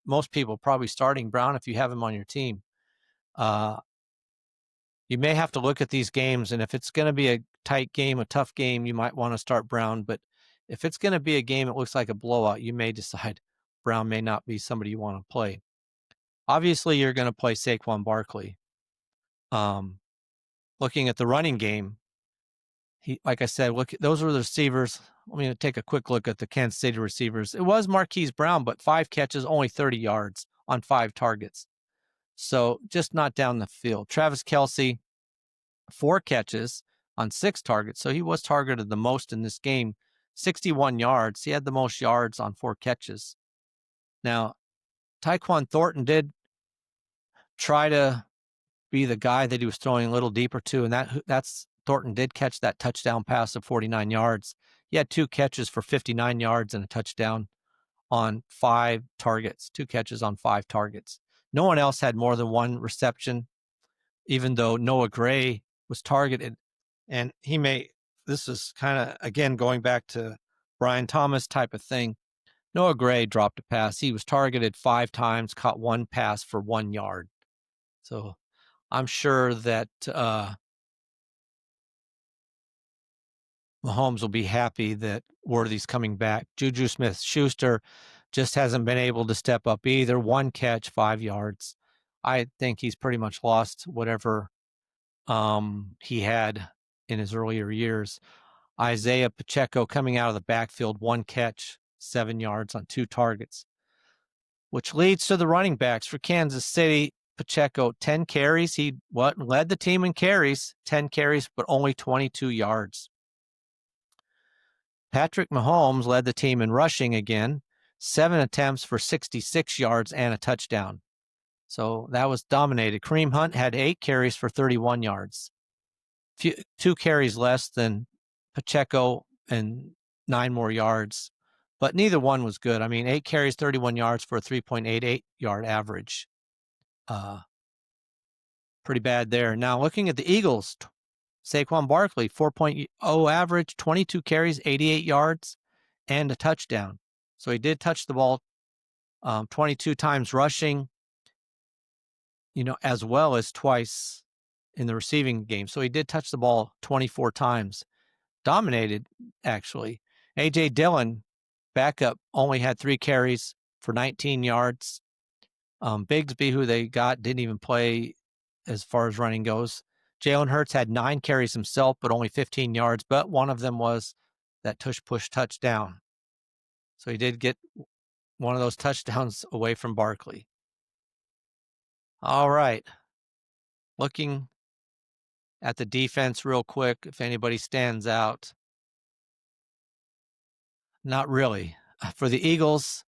A: Most people probably starting Brown if you have him on your team. You may have to look at these games, and if it's going to be a tight game, a tough game, you might want to start Brown. But if it's going to be a game that looks like a blowout, you may decide Brown may not be somebody you want to play. Obviously, you're going to play Saquon Barkley. Looking at the running game, like I said, those were the receivers. Let me take a quick look at the Kansas City receivers. It was Marquise Brown, but 5 catches, only 30 yards on 5 targets. So just not down the field. Travis Kelce, 4 catches on 6 targets. So he was targeted the most in this game, 61 yards. He had the most yards on 4 catches. Now, Tyquan Thornton did try to be the guy that he was throwing a little deeper to, and that's Thornton did catch that touchdown pass of 49 yards. He had 2 catches for 59 yards and a touchdown on 5 targets, 2 catches on 5 targets. No one else had more than 1 reception, even though Noah Gray was targeted. And this is kind of, again, going back to Brian Thomas type of thing. Noah Gray dropped a pass. He was targeted 5 times, caught 1 pass for 1 yard. So I'm sure that Mahomes will be happy that Worthy's coming back. Juju Smith-Schuster just hasn't been able to step up either. 1 catch, 5 yards. I think he's pretty much lost whatever he had in his earlier years. Isaiah Pacheco coming out of the backfield, 1 catch, 7 yards on 2 targets, which leads to the running backs for Kansas City. Pacheco, 10 carries. He led the team in carries, 10 carries, but only 22 yards. Patrick Mahomes led the team in rushing again, 7 attempts for 66 yards and a touchdown. So that was dominated. Kareem Hunt had 8 carries for 31 yards, 2 carries less than Pacheco and 9 more yards, but neither one was good. I mean, 8 carries, 31 yards for a 3.88 yard average. Pretty bad there. Now looking at the Eagles, Saquon Barkley, 4.0 average, 22 carries, 88 yards, and a touchdown. So he did touch the ball 22 times rushing, as well as twice in the receiving game. So he did touch the ball 24 times. Dominated, actually. A.J. Dillon, backup, only had 3 carries for 19 yards. Bigsby, who they got, didn't even play as far as running goes. Jalen Hurts had 9 carries himself, but only 15 yards, but one of them was that tush-push touchdown. So he did get one of those touchdowns away from Barkley. All right. Looking at the defense real quick, if anybody stands out. Not really. For the Eagles,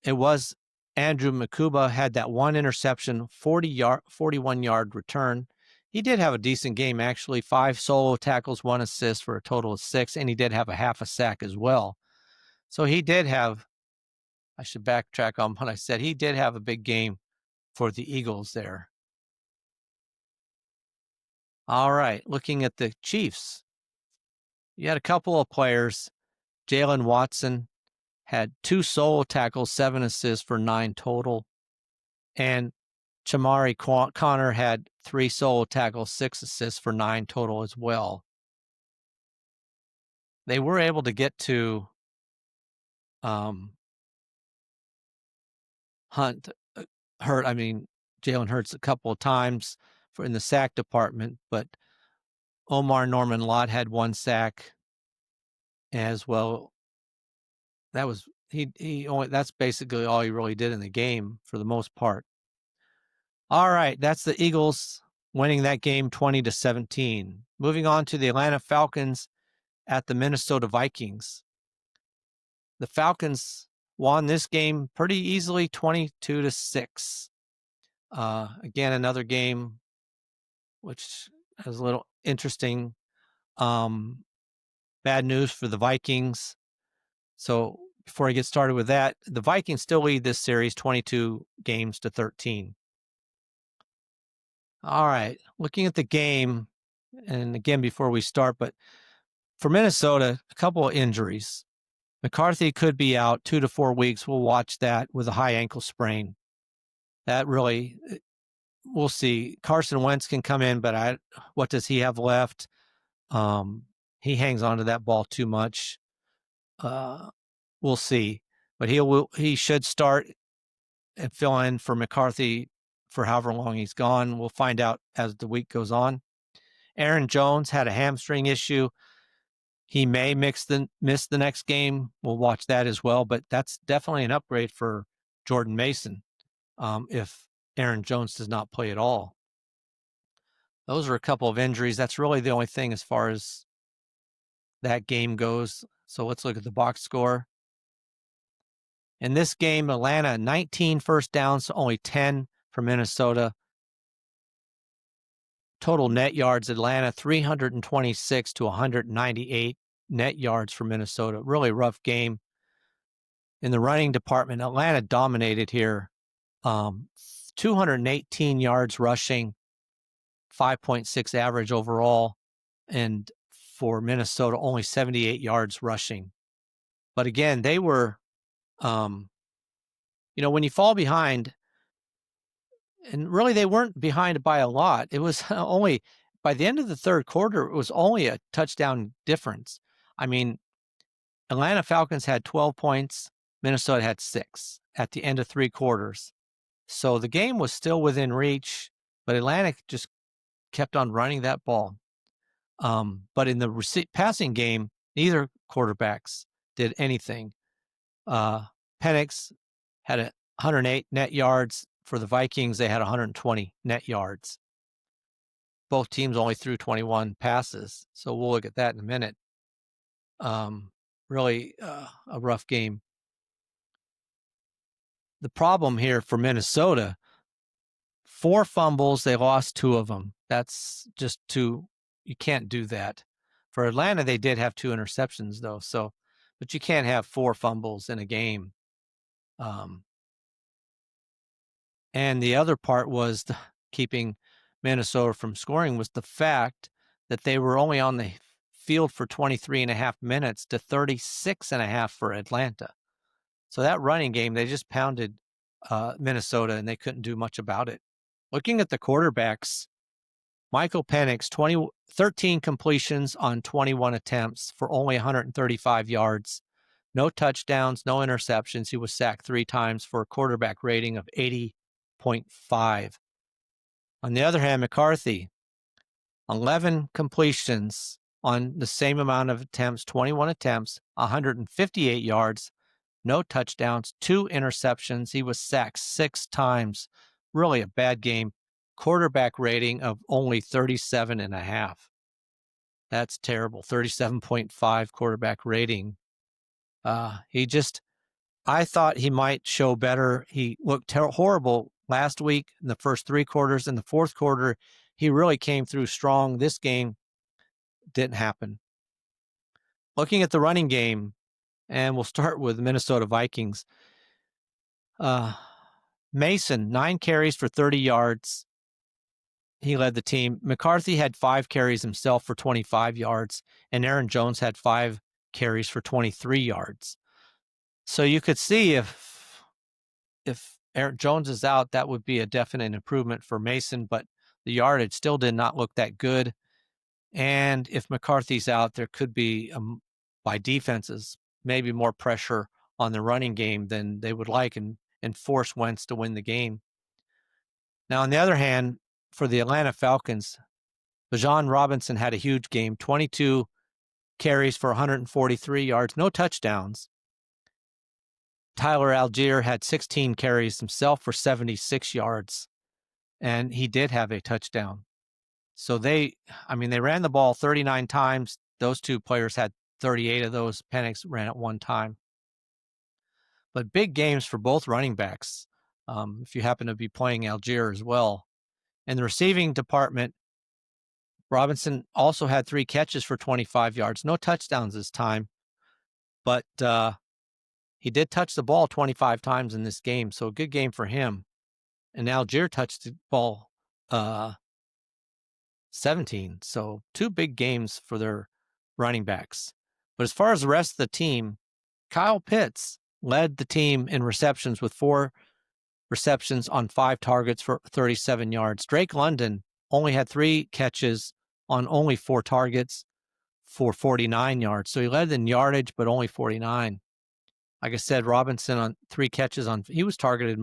A: it was Andrew Makuba had that 1 interception, 41-yard return. He did have a decent game, actually. 5 solo tackles, 1 assist for a total of 6, and he did have a half a sack as well. So he did have, I should backtrack on what I said, he did have a big game for the Eagles there. All right, looking at the Chiefs. You had a couple of players. Jalen Watson had 2 solo tackles, 7 assists for 9 total. And Chamari Connor had 3 solo tackles, 6 assists for 9 total as well. They were able to get to Jalen Hurts a couple of times in the sack department, but Omar Norman Lott had 1 sack as well. That was that's basically all he really did in the game for the most part. All right, that's the Eagles winning that game 20-17. Moving on to the Atlanta Falcons at the Minnesota Vikings. The Falcons won this game pretty easily, 22-6. Again, another game which is a little interesting. Bad news for the Vikings. So before I get started with that, the Vikings still lead this series 22-13. All right, looking at the game, and again, before we start, but for Minnesota, a couple of injuries. McCarthy could be out 2 to 4 weeks. We'll watch that with a high ankle sprain. That really, we'll see. Carson Wentz can come in, but what does he have left? He hangs on to that ball too much. We'll see. But he should start and fill in for McCarthy for however long he's gone. We'll find out as the week goes on. Aaron Jones had a hamstring issue. He may miss the next game. We'll watch that as well, but that's definitely an upgrade for Jordan Mason if Aaron Jones does not play at all. Those are a couple of injuries. That's really the only thing as far as that game goes. So let's look at the box score. In this game, Atlanta, 19 first downs to only 10 for Minnesota. total net yards, Atlanta 326 to 198 net yards for Minnesota. Really rough game. In the running department, Atlanta dominated here. 218 yards rushing, 5.6 average overall, and for Minnesota, only 78 yards rushing. But again, they were, when you fall behind, and really they weren't behind by a lot. It was only, by the end of the third quarter, it was only a touchdown difference. I mean, Atlanta Falcons had 12 points. Minnesota had 6 at the end of 3 quarters. So the game was still within reach, but Atlanta just kept on running that ball. But in the passing game, neither quarterbacks did anything. Penix had 108 net yards. For the Vikings, they had 120 net yards. Both teams only threw 21 passes, so we'll look at that in a minute. Really a rough game. The problem here for Minnesota, 4 fumbles, they lost 2 of them. That's just too, you can't do that. For Atlanta, they did have 2 interceptions though, but you can't have 4 fumbles in a game. And the other part was keeping Minnesota from scoring was the fact that they were only on the field for 23 and a half minutes to 36 and a half for Atlanta. So that running game, they just pounded Minnesota and they couldn't do much about it. Looking at the quarterbacks, Michael Penix, 13 completions on 21 attempts for only 135 yards. No touchdowns, no interceptions. He was sacked 3 times for a quarterback rating of 80.5. On the other hand, McCarthy, 11 completions on the same amount of attempts, 21 attempts, 158 yards, no touchdowns, 2 interceptions. He was sacked 6 times. Really a bad game. Quarterback rating of only 37.5. That's terrible. 37.5 quarterback rating. I thought he might show better. He looked horrible last week in the first 3 quarters. In the fourth quarter, he really came through strong. This game didn't happen. Looking at the running game, and we'll start with the Minnesota Vikings. Mason, 9 carries for 30 yards. He led the team. McCarthy had 5 carries himself for 25 yards, and Aaron Jones had 5 carries for 23 yards. So you could see if Aaron Jones is out, that would be a definite improvement for Mason, but the yardage still did not look that good. And if McCarthy's out, there could be, by defenses, maybe more pressure on the running game than they would like and force Wentz to win the game. Now, on the other hand, for the Atlanta Falcons, Bijan Robinson had a huge game, 22 carries for 143 yards, no touchdowns. Tyler Algier had 16 carries himself for 76 yards, and he did have a touchdown. So they ran the ball 39 times. Those 2 players had 38 of those. Penix ran at 1 time. But big games for both running backs, if you happen to be playing Algier as well. In the receiving department, Robinson also had 3 catches for 25 yards. No touchdowns this time, but he did touch the ball 25 times in this game, so a good game for him. And Algier touched the ball 17, so 2 big games for their running backs. But as far as the rest of the team, Kyle Pitts led the team in receptions with 4 receptions on 5 targets for 37 yards. Drake London only had 3 catches on only 4 targets for 49 yards. So he led in yardage, but only 49. Like I said, Robinson on 3 catches he was targeted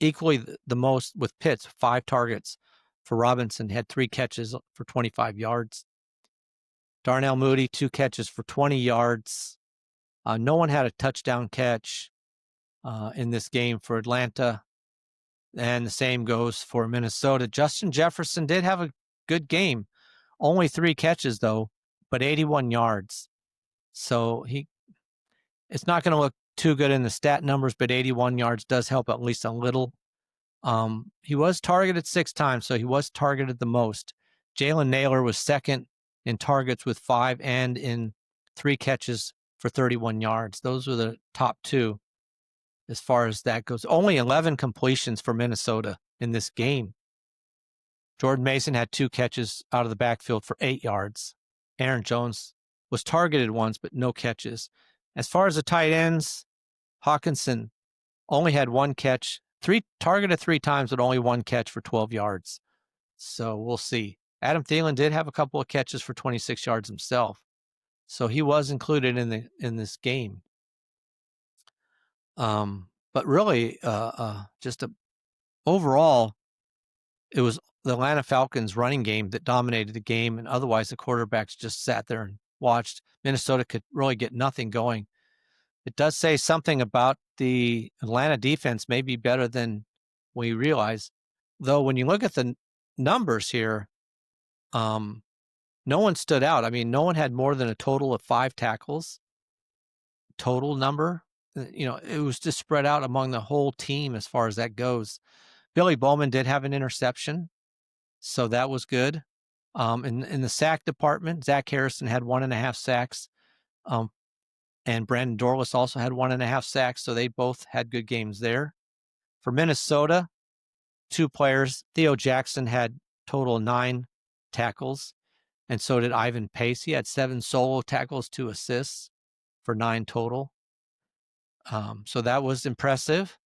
A: equally the most with Pitts, 5 targets for Robinson. He had 3 catches for 25 yards. Darnell Mooney, 2 catches for 20 yards. No one had a touchdown catch in this game for Atlanta. And the same goes for Minnesota. Justin Jefferson did have a good game. Only 3 catches, though, but 81 yards. So it's not going to look too good in the stat numbers, but 81 yards does help at least a little. He was targeted 6 times, so he was targeted the most. Jalen Naylor was second in targets with 5 and in 3 catches for 31 yards. Those were the top 2 as far as that goes. Only 11 completions for Minnesota in this game. Jordan Mason had 2 catches out of the backfield for 8 yards. Aaron Jones was targeted once, but no catches. As far as the tight ends, Hawkinson only had 1 catch, targeted 3 times, but only 1 catch for 12 yards. So we'll see. Adam Thielen did have a couple of catches for 26 yards himself. So he was included in this game. But really, overall, it was the Atlanta Falcons running game that dominated the game, and otherwise the quarterbacks just sat there and watched. Minnesota could really get nothing going. It does say something about the Atlanta defense may be better than we realize. Though when you look at the numbers here, no one stood out. I mean, no one had more than a total of 5 tackles. Total number. It was just spread out among the whole team as far as that goes. Billy Bowman did have an interception, so that was good. In the sack department, Zach Harrison had 1.5 sacks. And Brandon Dorlus also had 1.5 sacks, so they both had good games there. For Minnesota, 2 players. Theo Jackson had total 9 tackles, and so did Ivan Pace. He had 7 solo tackles, 2 assists for 9 total. So that was impressive.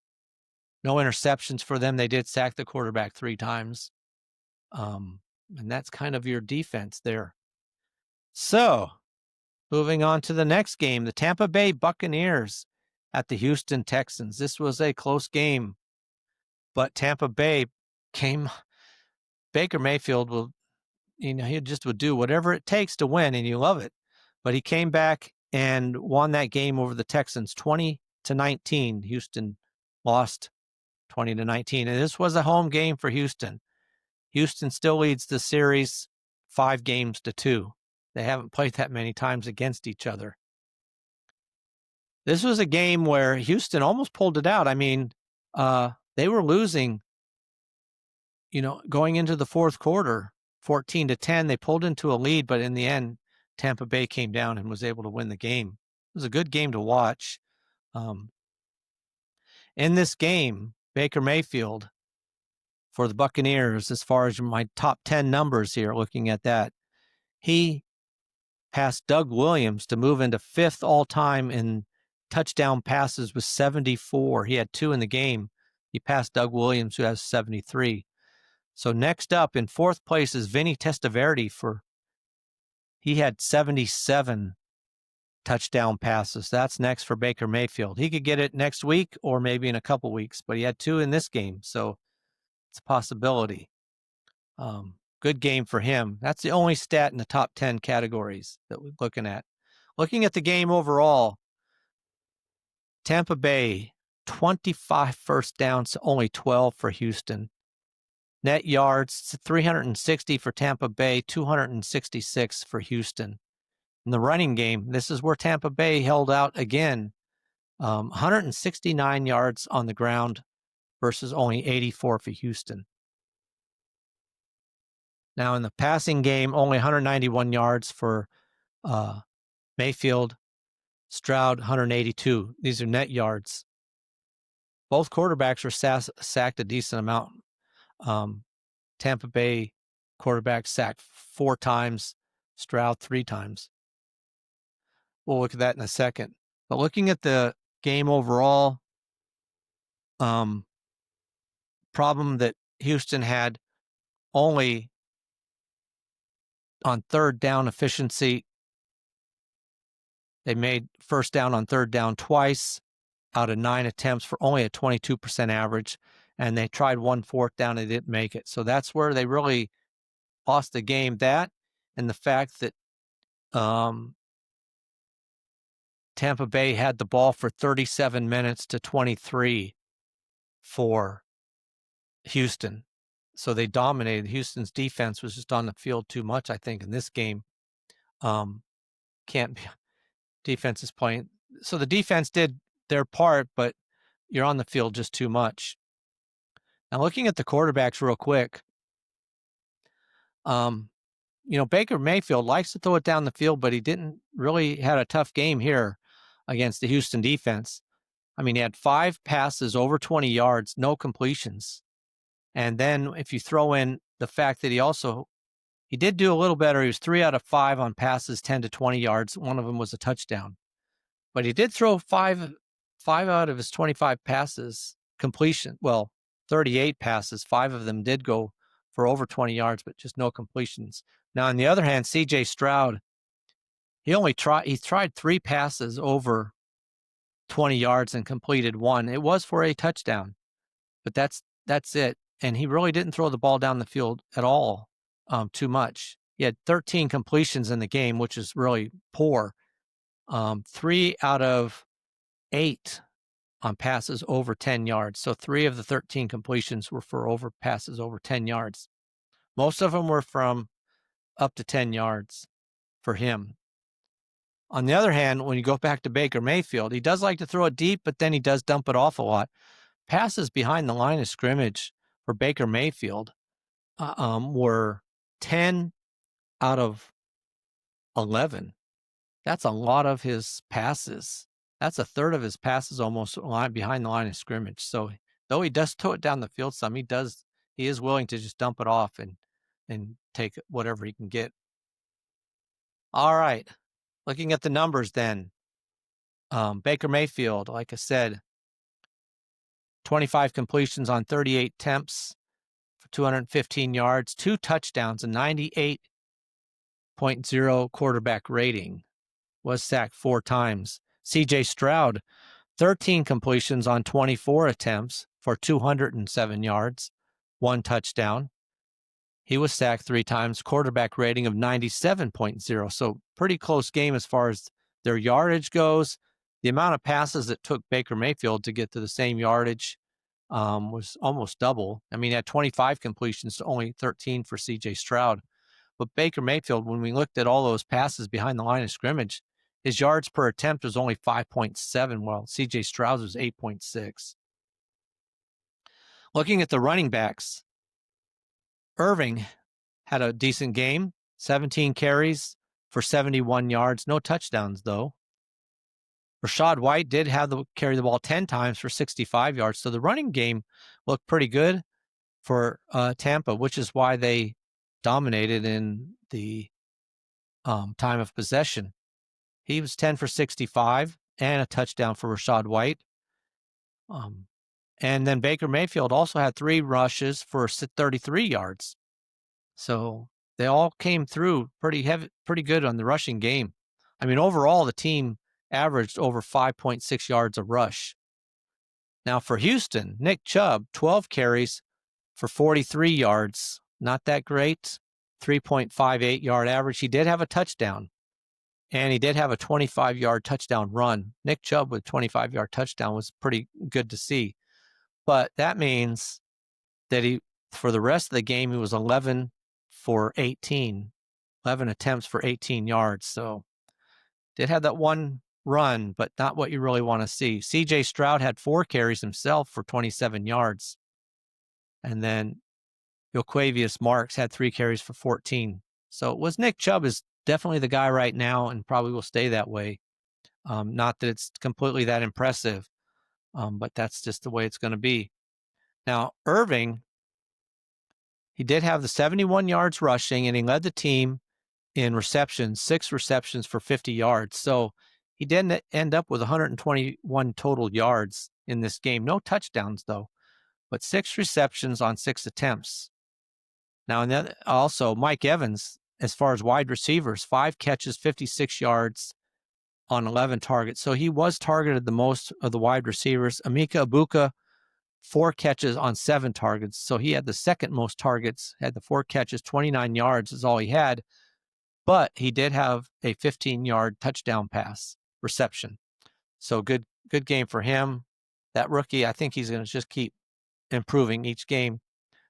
A: No interceptions for them. They did sack the quarterback 3 times. And that's kind of your defense there. So, moving on to the next game, the Tampa Bay Buccaneers at the Houston Texans. This was a close game, but Tampa Bay Baker Mayfield he just would do whatever it takes to win, and you love it. But he came back and won that game over the Texans 20-19. Houston lost 20-19, and this was a home game for Houston. Houston still leads the series 5-2. They haven't played that many times against each other. This was a game where Houston almost pulled it out. I mean, they were losing, going into the fourth quarter, 14-10. They pulled into a lead, but in the end, Tampa Bay came down and was able to win the game. It was a good game to watch. In this game, Baker Mayfield for the Buccaneers, as far as my top 10 numbers here, looking at that, he passed Doug Williams to move into 5th all-time in touchdown passes with 74. He had 2 in the game. He passed Doug Williams, who has 73. So next up in 4th place is Vinny Testaverde. He had 77 touchdown passes. That's next for Baker Mayfield. He could get it next week or maybe in a couple weeks, but he had 2 in this game, so it's a possibility. Good game for him. That's the only stat in the top 10 categories that we're looking at. Looking at the game overall, Tampa Bay, 25 first downs to only 12 for Houston. Net yards, 360 for Tampa Bay, 266 for Houston. In the running game, this is where Tampa Bay held out again. 169 yards on the ground versus only 84 for Houston. Now, in the passing game, only 191 yards for Mayfield. Stroud, 182. These are net yards. Both quarterbacks were sacked a decent amount. Tampa Bay quarterback sacked 4 times, Stroud 3 times. We'll look at that in a second. But looking at the game overall, problem that Houston had only on 3rd down efficiency. They made first down on 3rd down twice out of 9 attempts for only a 22% average, and they tried 1 4th down and they didn't make it. So that's where they really lost the game. That and the fact that Tampa Bay had the ball for 37 minutes to 23 for Houston. So they dominated. Houston's defense was just on the field too much, I think, in this game. Defense is playing. So the defense did their part, but you're on the field just too much. Now, looking at the quarterbacks real quick, Baker Mayfield likes to throw it down the field, but he didn't really had a tough game here against the Houston defense. I mean, he had 5 passes over 20 yards, no completions. And then if you throw in the fact that he did do a little better. He was 3 out of 5 on passes 10 to 20 yards. One of them was a touchdown. But he did throw 5 out of his 25 passes completion. Well, 38 passes, 5 of them did go for over 20 yards, but just no completions. Now, on the other hand, CJ Stroud, he tried 3 passes over 20 yards and completed 1. It was for a touchdown, but that's it. And he really didn't throw the ball down the field at all, too much. He had 13 completions in the game, which is really poor. 3 out of 8 on passes over 10 yards. So 3 of the 13 completions were for passes over 10 yards. Most of them were from up to 10 yards for him. On the other hand, when you go back to Baker Mayfield, he does like to throw it deep, but then he does dump it off a lot. Passes behind the line of scrimmage for Baker Mayfield were 10 out of 11. That's a lot of his passes. That's a third of his passes almost behind the line of scrimmage. So though he does throw it down the field some, he is willing to just dump it off and take whatever he can get. All right. Looking at the numbers then. Baker Mayfield, like I said, 25 completions on 38 attempts for 215 yards, 2 touchdowns, and 98.0 quarterback rating. Was sacked 4 times. CJ Stroud, 13 completions on 24 attempts for 207 yards, 1 touchdown. He was sacked 3 times, quarterback rating of 97.0. So pretty close game as far as their yardage goes. The amount of passes it took Baker Mayfield to get to the same yardage was almost double. I mean, he had 25 completions to only 13 for CJ Stroud. But Baker Mayfield, when we looked at all those passes behind the line of scrimmage, his yards per attempt was only 5.7, while CJ Stroud's was 8.6. Looking at the running backs, Irving had a decent game, 17 carries for 71 yards, no touchdowns though. Rachaad White did carry the ball 10 times for 65 yards, so the running game looked pretty good for Tampa, which is why they dominated in the time of possession. He was 10 for 65 and a touchdown for Rachaad White. And then Baker Mayfield also had 3 rushes for 33 yards. So they all came through pretty good on the rushing game. I mean, overall, the team averaged over 5.6 yards a rush. Now for Houston, Nick Chubb, 12 carries for 43 yards. Not that great. 3.58 yard average. He did have a touchdown. And he did have a 25-yard touchdown run. Nick Chubb with 25-yard touchdown was pretty good to see. But that means that for the rest of the game, he was 11 for 18, 11 attempts for 18 yards. So did have that one run, but not what you really want to see. CJ Stroud had 4 carries himself for 27 yards. And then Jo'quavious Marks had 3 carries for 14. So it was Nick Chubb is definitely the guy right now and probably will stay that way. Not that it's completely that impressive, but that's just the way it's going to be. Now, Irving, he did have the 71 yards rushing, and he led the team in receptions, 6 receptions for 50 yards. So he didn't end up with 121 total yards in this game. No touchdowns, though, but 6 receptions on 6 attempts. Now, and also Mike Evans, as far as wide receivers, 5 catches, 56 yards on 11 targets. So he was targeted the most of the wide receivers. Emeka Egbuka, 4 catches on 7 targets. So he had the second most targets, had the 4 catches, 29 yards is all he had. But he did have a 15-yard touchdown pass reception. So good game for him. That rookie, I think he's going to just keep improving each game.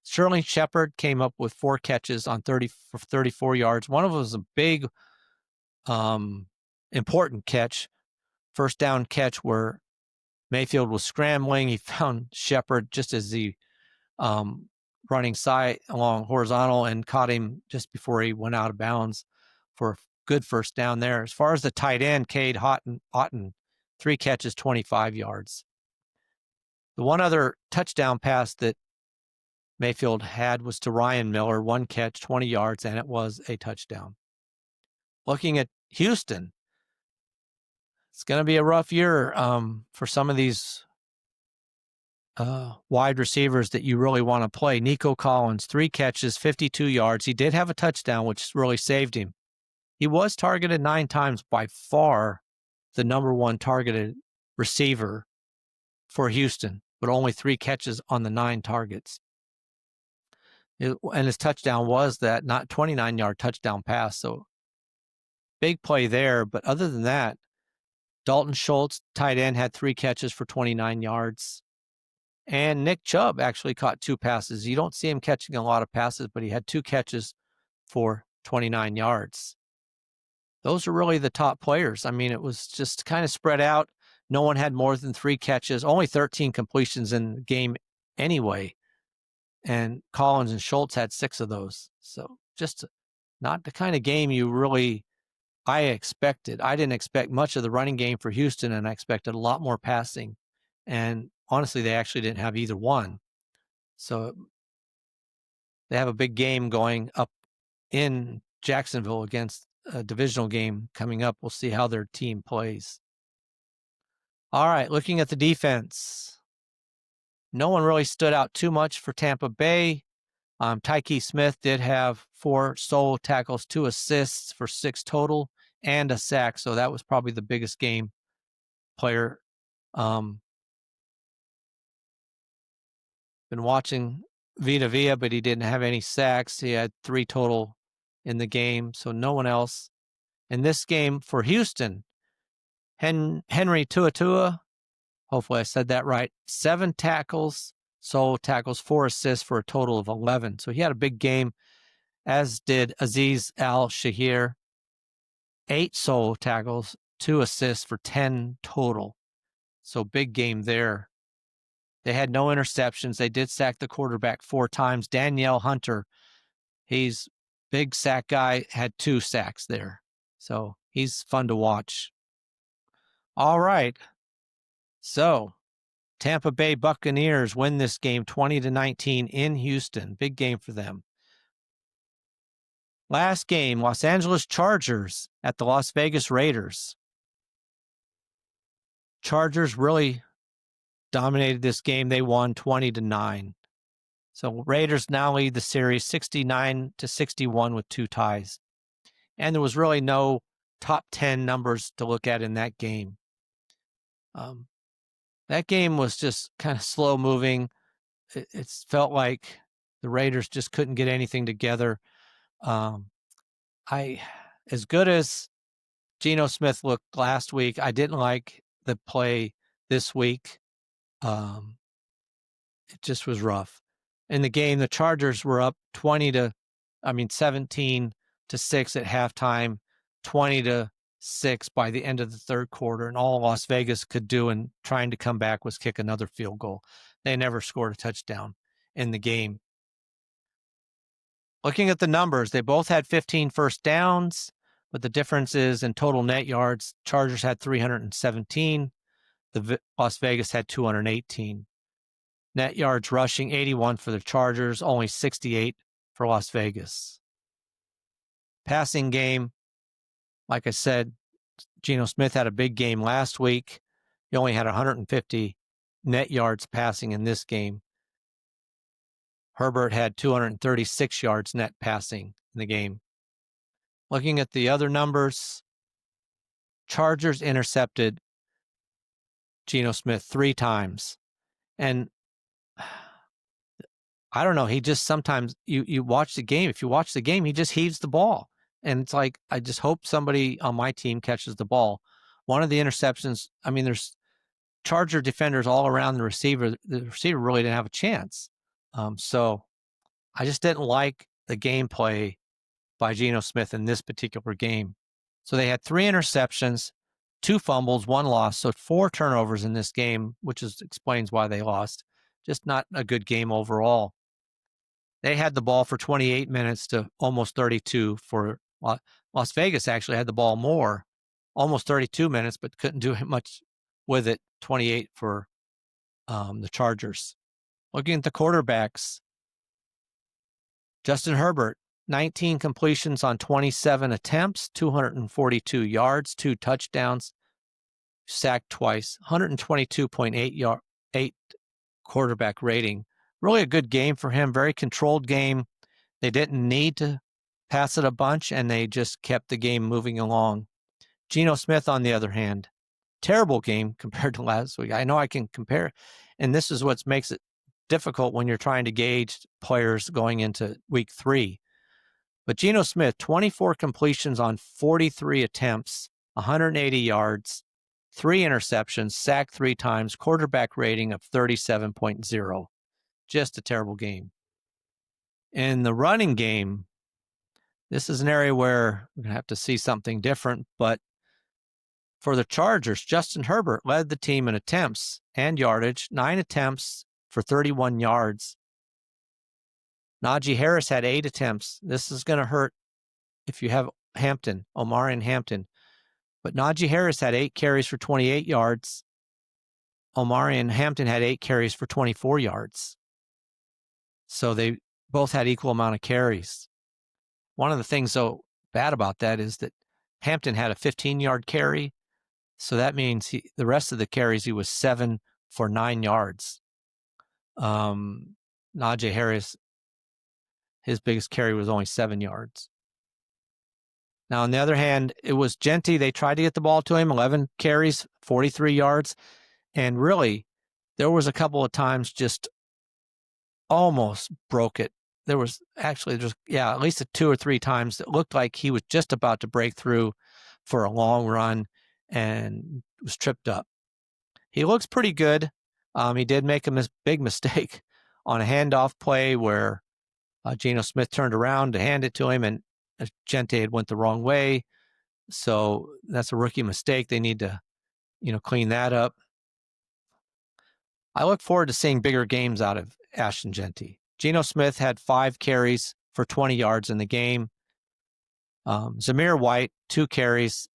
A: Sterling Shepard came up with 4 catches on 34 yards. One of them was a big, important catch, first down catch where Mayfield was scrambling. He found Shepard just as he running side along horizontal and caught him just before he went out of bounds for a good first down there. As far as the tight end, Cade Otton, 3 catches, 25 yards. The one other touchdown pass that Mayfield had was to Ryan Miller, 1 catch, 20 yards, and it was a touchdown. Looking at Houston, it's going to be a rough year for some of these wide receivers that you really want to play. Nico Collins, 3 catches, 52 yards. He did have a touchdown, which really saved him. He was targeted 9 times, by far the number 1 targeted receiver for Houston, but only 3 catches on the 9 targets. And his touchdown was that not 29-yard touchdown pass. So big play there. But other than that, Dalton Schultz, tight end, had 3 catches for 29 yards. And Nick Chubb actually caught 2 passes. You don't see him catching a lot of passes, but he had 2 catches for 29 yards. Those are really the top players. I mean, it was just kind of spread out. No one had more than 3 catches, only 13 completions in the game anyway. And Collins and Schultz had 6 of those. So just not the kind of game I expected. I didn't expect much of the running game for Houston, and I expected a lot more passing. And honestly, they actually didn't have either one. So they have a big game going up in Jacksonville against a divisional game coming up. We'll see how their team plays. All right, looking at the defense. No one really stood out too much for Tampa Bay. Tyke Smith did have 4 solo tackles, 2 assists for 6 total, and a sack. So that was probably the biggest game player. Been watching Vita Vea, but he didn't have any sacks. He had 3 total in the game, so no one else. In this game for Houston, Henry Tuatua, hopefully I said that right, 7 tackles, solo tackles, 4 assists for a total of 11. So he had a big game, as did Azeez Al-Shahir. 8 solo tackles, 2 assists for 10 total. So big game there. They had no interceptions. They did sack the quarterback 4 times. Danielle Hunter, he's big sack guy, had 2 sacks there. So he's fun to watch. All right. So Tampa Bay Buccaneers win this game 20-19 in Houston. Big game for them. Last game, Los Angeles Chargers at the Las Vegas Raiders. Chargers really dominated this game. They won 20-9. So Raiders now lead the series 69-61 with 2 ties. And there was really no top 10 numbers to look at in that game. That game was just kind of slow moving. It felt like the Raiders just couldn't get anything together. As good as Geno Smith looked last week, I didn't like the play this week. It just was rough. In the game, the Chargers were up 17-6 at halftime, 20-6 by the end of the third quarter, and all Las Vegas could do in trying to come back was kick another field goal. They never scored a touchdown in the game. Looking at the numbers, they both had 15 first downs, but the difference is in total net yards, Chargers had 317, Las Vegas had 218. Net yards rushing, 81 for the Chargers, only 68 for Las Vegas. Passing game, like I said, Geno Smith had a big game last week. He only had 150 net yards passing in this game. Herbert had 236 yards net passing in the game. Looking at the other numbers, Chargers intercepted Geno Smith 3 times. And I don't know, he just sometimes, you watch the game. If you watch the game, he just heaves the ball. And it's like, I just hope somebody on my team catches the ball. One of the interceptions, I mean, there's Charger defenders all around the receiver. The receiver really didn't have a chance. So I just didn't like the gameplay by Geno Smith in this particular game. So they had 3 interceptions, 2 fumbles, 1 loss. So 4 turnovers in this game, which explains why they lost. Just not a good game overall. They had the ball for 28 minutes to almost 32 for Las Vegas actually had the ball more, almost 32 minutes, but couldn't do much with it, 28 for the Chargers. Looking at the quarterbacks, Justin Herbert, 19 completions on 27 attempts, 242 yards, 2 touchdowns, sacked twice, 122.8 quarterback rating. Really a good game for him, very controlled game. They didn't need to pass it a bunch, and they just kept the game moving along. Geno Smith, on the other hand, terrible game compared to last week. I know I can compare, and this is what makes it difficult when you're trying to gauge players going into week 3. But Geno Smith, 24 completions on 43 attempts, 180 yards, 3 interceptions, sacked 3 times, quarterback rating of 37.0. Just a terrible game. In the running game, this is an area where we're going to have to see something different, but for the Chargers, Justin Herbert led the team in attempts and yardage, 9 attempts for 31 yards. Najee Harris had 8 attempts. This is going to hurt if you have Omari and Hampton. But Najee Harris had 8 carries for 28 yards. Omari and Hampton had 8 carries for 24 yards. So they both had equal amount of carries. One of the things, though, bad about that is that Hampton had a 15-yard carry. So that means the rest of the carries, he was 7 for 9 yards. Najee Harris, his biggest carry was only 7 yards. Now, on the other hand, it was Genty. They tried to get the ball to him, 11 carries, 43 yards. And really, there was a couple of times just almost broke it. There was actually just, at least 2 or 3 times that looked like he was just about to break through for a long run and was tripped up. He looks pretty good. He did make a big mistake on a handoff play where Geno Smith turned around to hand it to him, and Genty had went the wrong way. So that's a rookie mistake. They need to, clean that up. I look forward to seeing bigger games out of Ashton Genty. Geno Smith had 5 carries for 20 yards in the game. Zamir White, 2 carries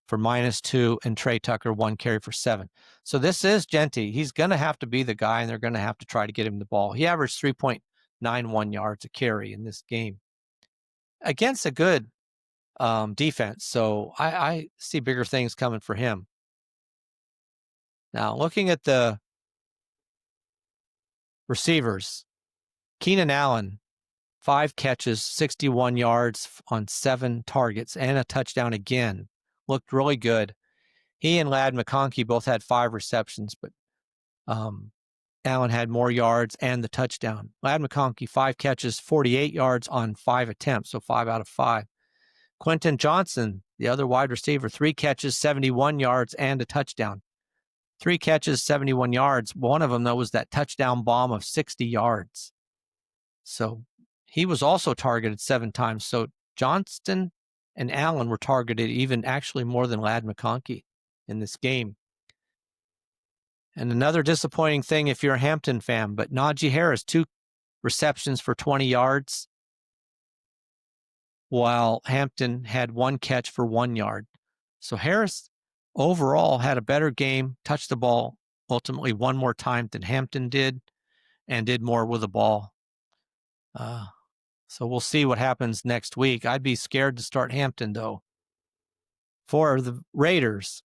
A: for -2, and Trey Tucker, 1 carry for 7. So this is Genty. He's going to have to be the guy, and they're going to have to try to get him the ball. He averaged 3.91 yards a carry in this game against a good defense. So I see bigger things coming for him. Now, looking at the receivers, Keenan Allen, 5 catches, 61 yards on 7 targets, and a touchdown again. Looked really good. He and Ladd McConkey both had 5 receptions, but Allen had more yards and the touchdown. Ladd McConkey, 5 catches, 48 yards on 5 attempts, so 5 out of 5. Quentin Johnson, the other wide receiver, 3 catches, 71 yards, and a touchdown. 3 catches, 71 yards. One of them, though, was that touchdown bomb of 60 yards. So he was also targeted 7 times. So Johnston and Allen were targeted even actually more than Ladd McConkey in this game. And another disappointing thing if you're a Hampton fan, but Najee Harris, 2 receptions for 20 yards, while Hampton had 1 catch for 1 yard. So Harris overall had a better game, touched the ball ultimately 1 more time than Hampton did, and did more with the ball. So we'll see what happens next week. I'd be scared to start Hampton, though. For the Raiders,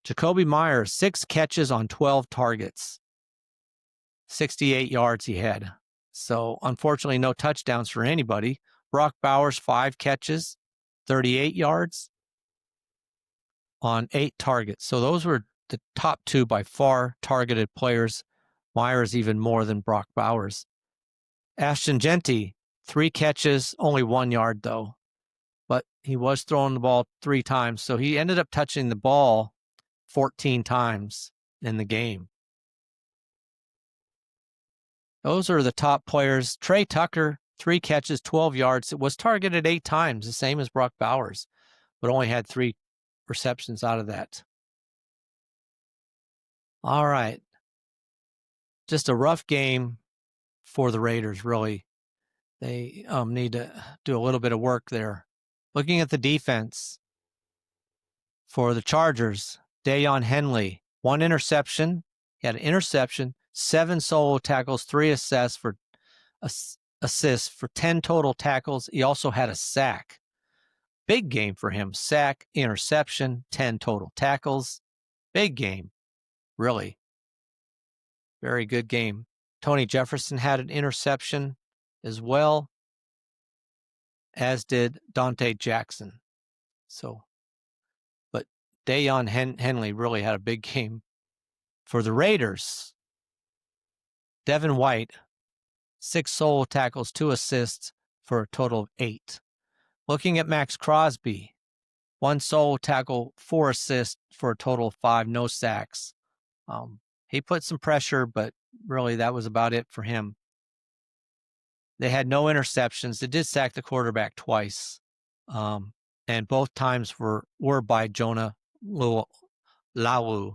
A: Jacoby Myers, 6 catches on 12 targets. 68 yards he had. So unfortunately, no touchdowns for anybody. Brock Bowers, 5 catches, 38 yards on 8 targets. So those were the top 2 by far targeted players. Myers even more than Brock Bowers. Ashton Genty, 3 catches, only 1 yard though. But he was throwing the ball 3 times. So he ended up touching the ball 14 times in the game. Those are the top players. Trey Tucker, 3 catches, 12 yards. It was targeted 8 times, the same as Brock Bowers, but only had 3 receptions out of that. All right. just a rough game for the Raiders, really. They need to do a little bit of work there. Looking at the defense for the Chargers, Dayon Henley, 1 interception. He had an interception, 7 solo tackles, 3 assists for 10 total tackles. He also had a sack. Big game for him. Sack, interception, 10 total tackles. Big game, really. Very good game. Tony Jefferson had an interception as well, as did Dante Jackson. But Dayon Henley really had a big game. For the Raiders, Devin White, 6 solo tackles, 2 assists for a total of 8. Looking at Max Crosby, 1 solo tackle, 4 assists for a total of 5, no sacks. He put some pressure, but really that was about it for him. They had no interceptions. They did sack the quarterback twice, and both times were by Jonah Lawu.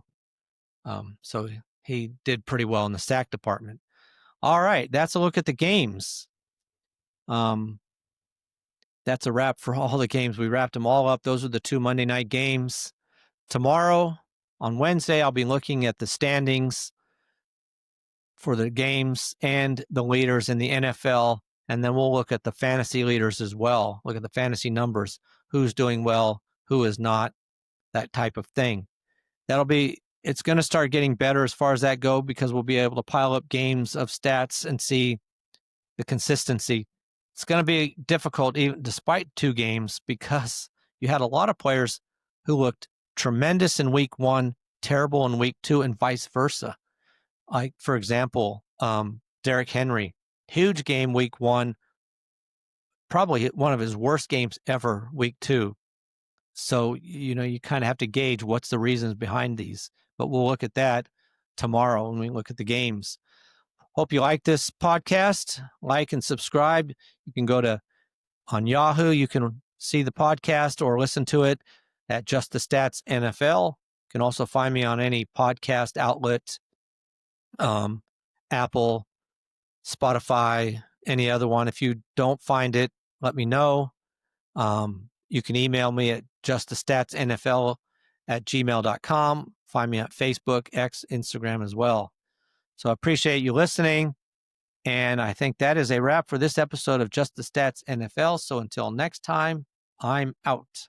A: So he did pretty well in the sack department. All right, that's a look at the games. That's a wrap for all the games. We wrapped them all up. Those are the 2 Monday night games. Tomorrow, on Wednesday, I'll be looking at the standings for the games and the leaders in the NFL, and then we'll look at the fantasy leaders as well. Look at the fantasy numbers, who's doing well, who is not, that type of thing. It's going to start getting better as far as that go, because we'll be able to pile up games of stats and see the consistency. It's going to be difficult even despite 2 games, because you had a lot of players who looked tremendous in week 1, terrible in week 2, and vice versa. Like, for example, Derrick Henry, huge game week 1, probably one of his worst games ever week 2. So, you kind of have to gauge what's the reasons behind these. But we'll look at that tomorrow when we look at the games. Hope you like this podcast. Like and subscribe. You can go on Yahoo. You can see the podcast or listen to it at Just the Stats NFL. You can also find me on any podcast outlet, Apple, Spotify, any other one. If you don't find it, let me know. You can email me at justthestatsnfl@gmail.com. Find me at Facebook, X, Instagram as well. So I appreciate you listening. And I think that is a wrap for this episode of Just the Stats NFL. So until next time, I'm out.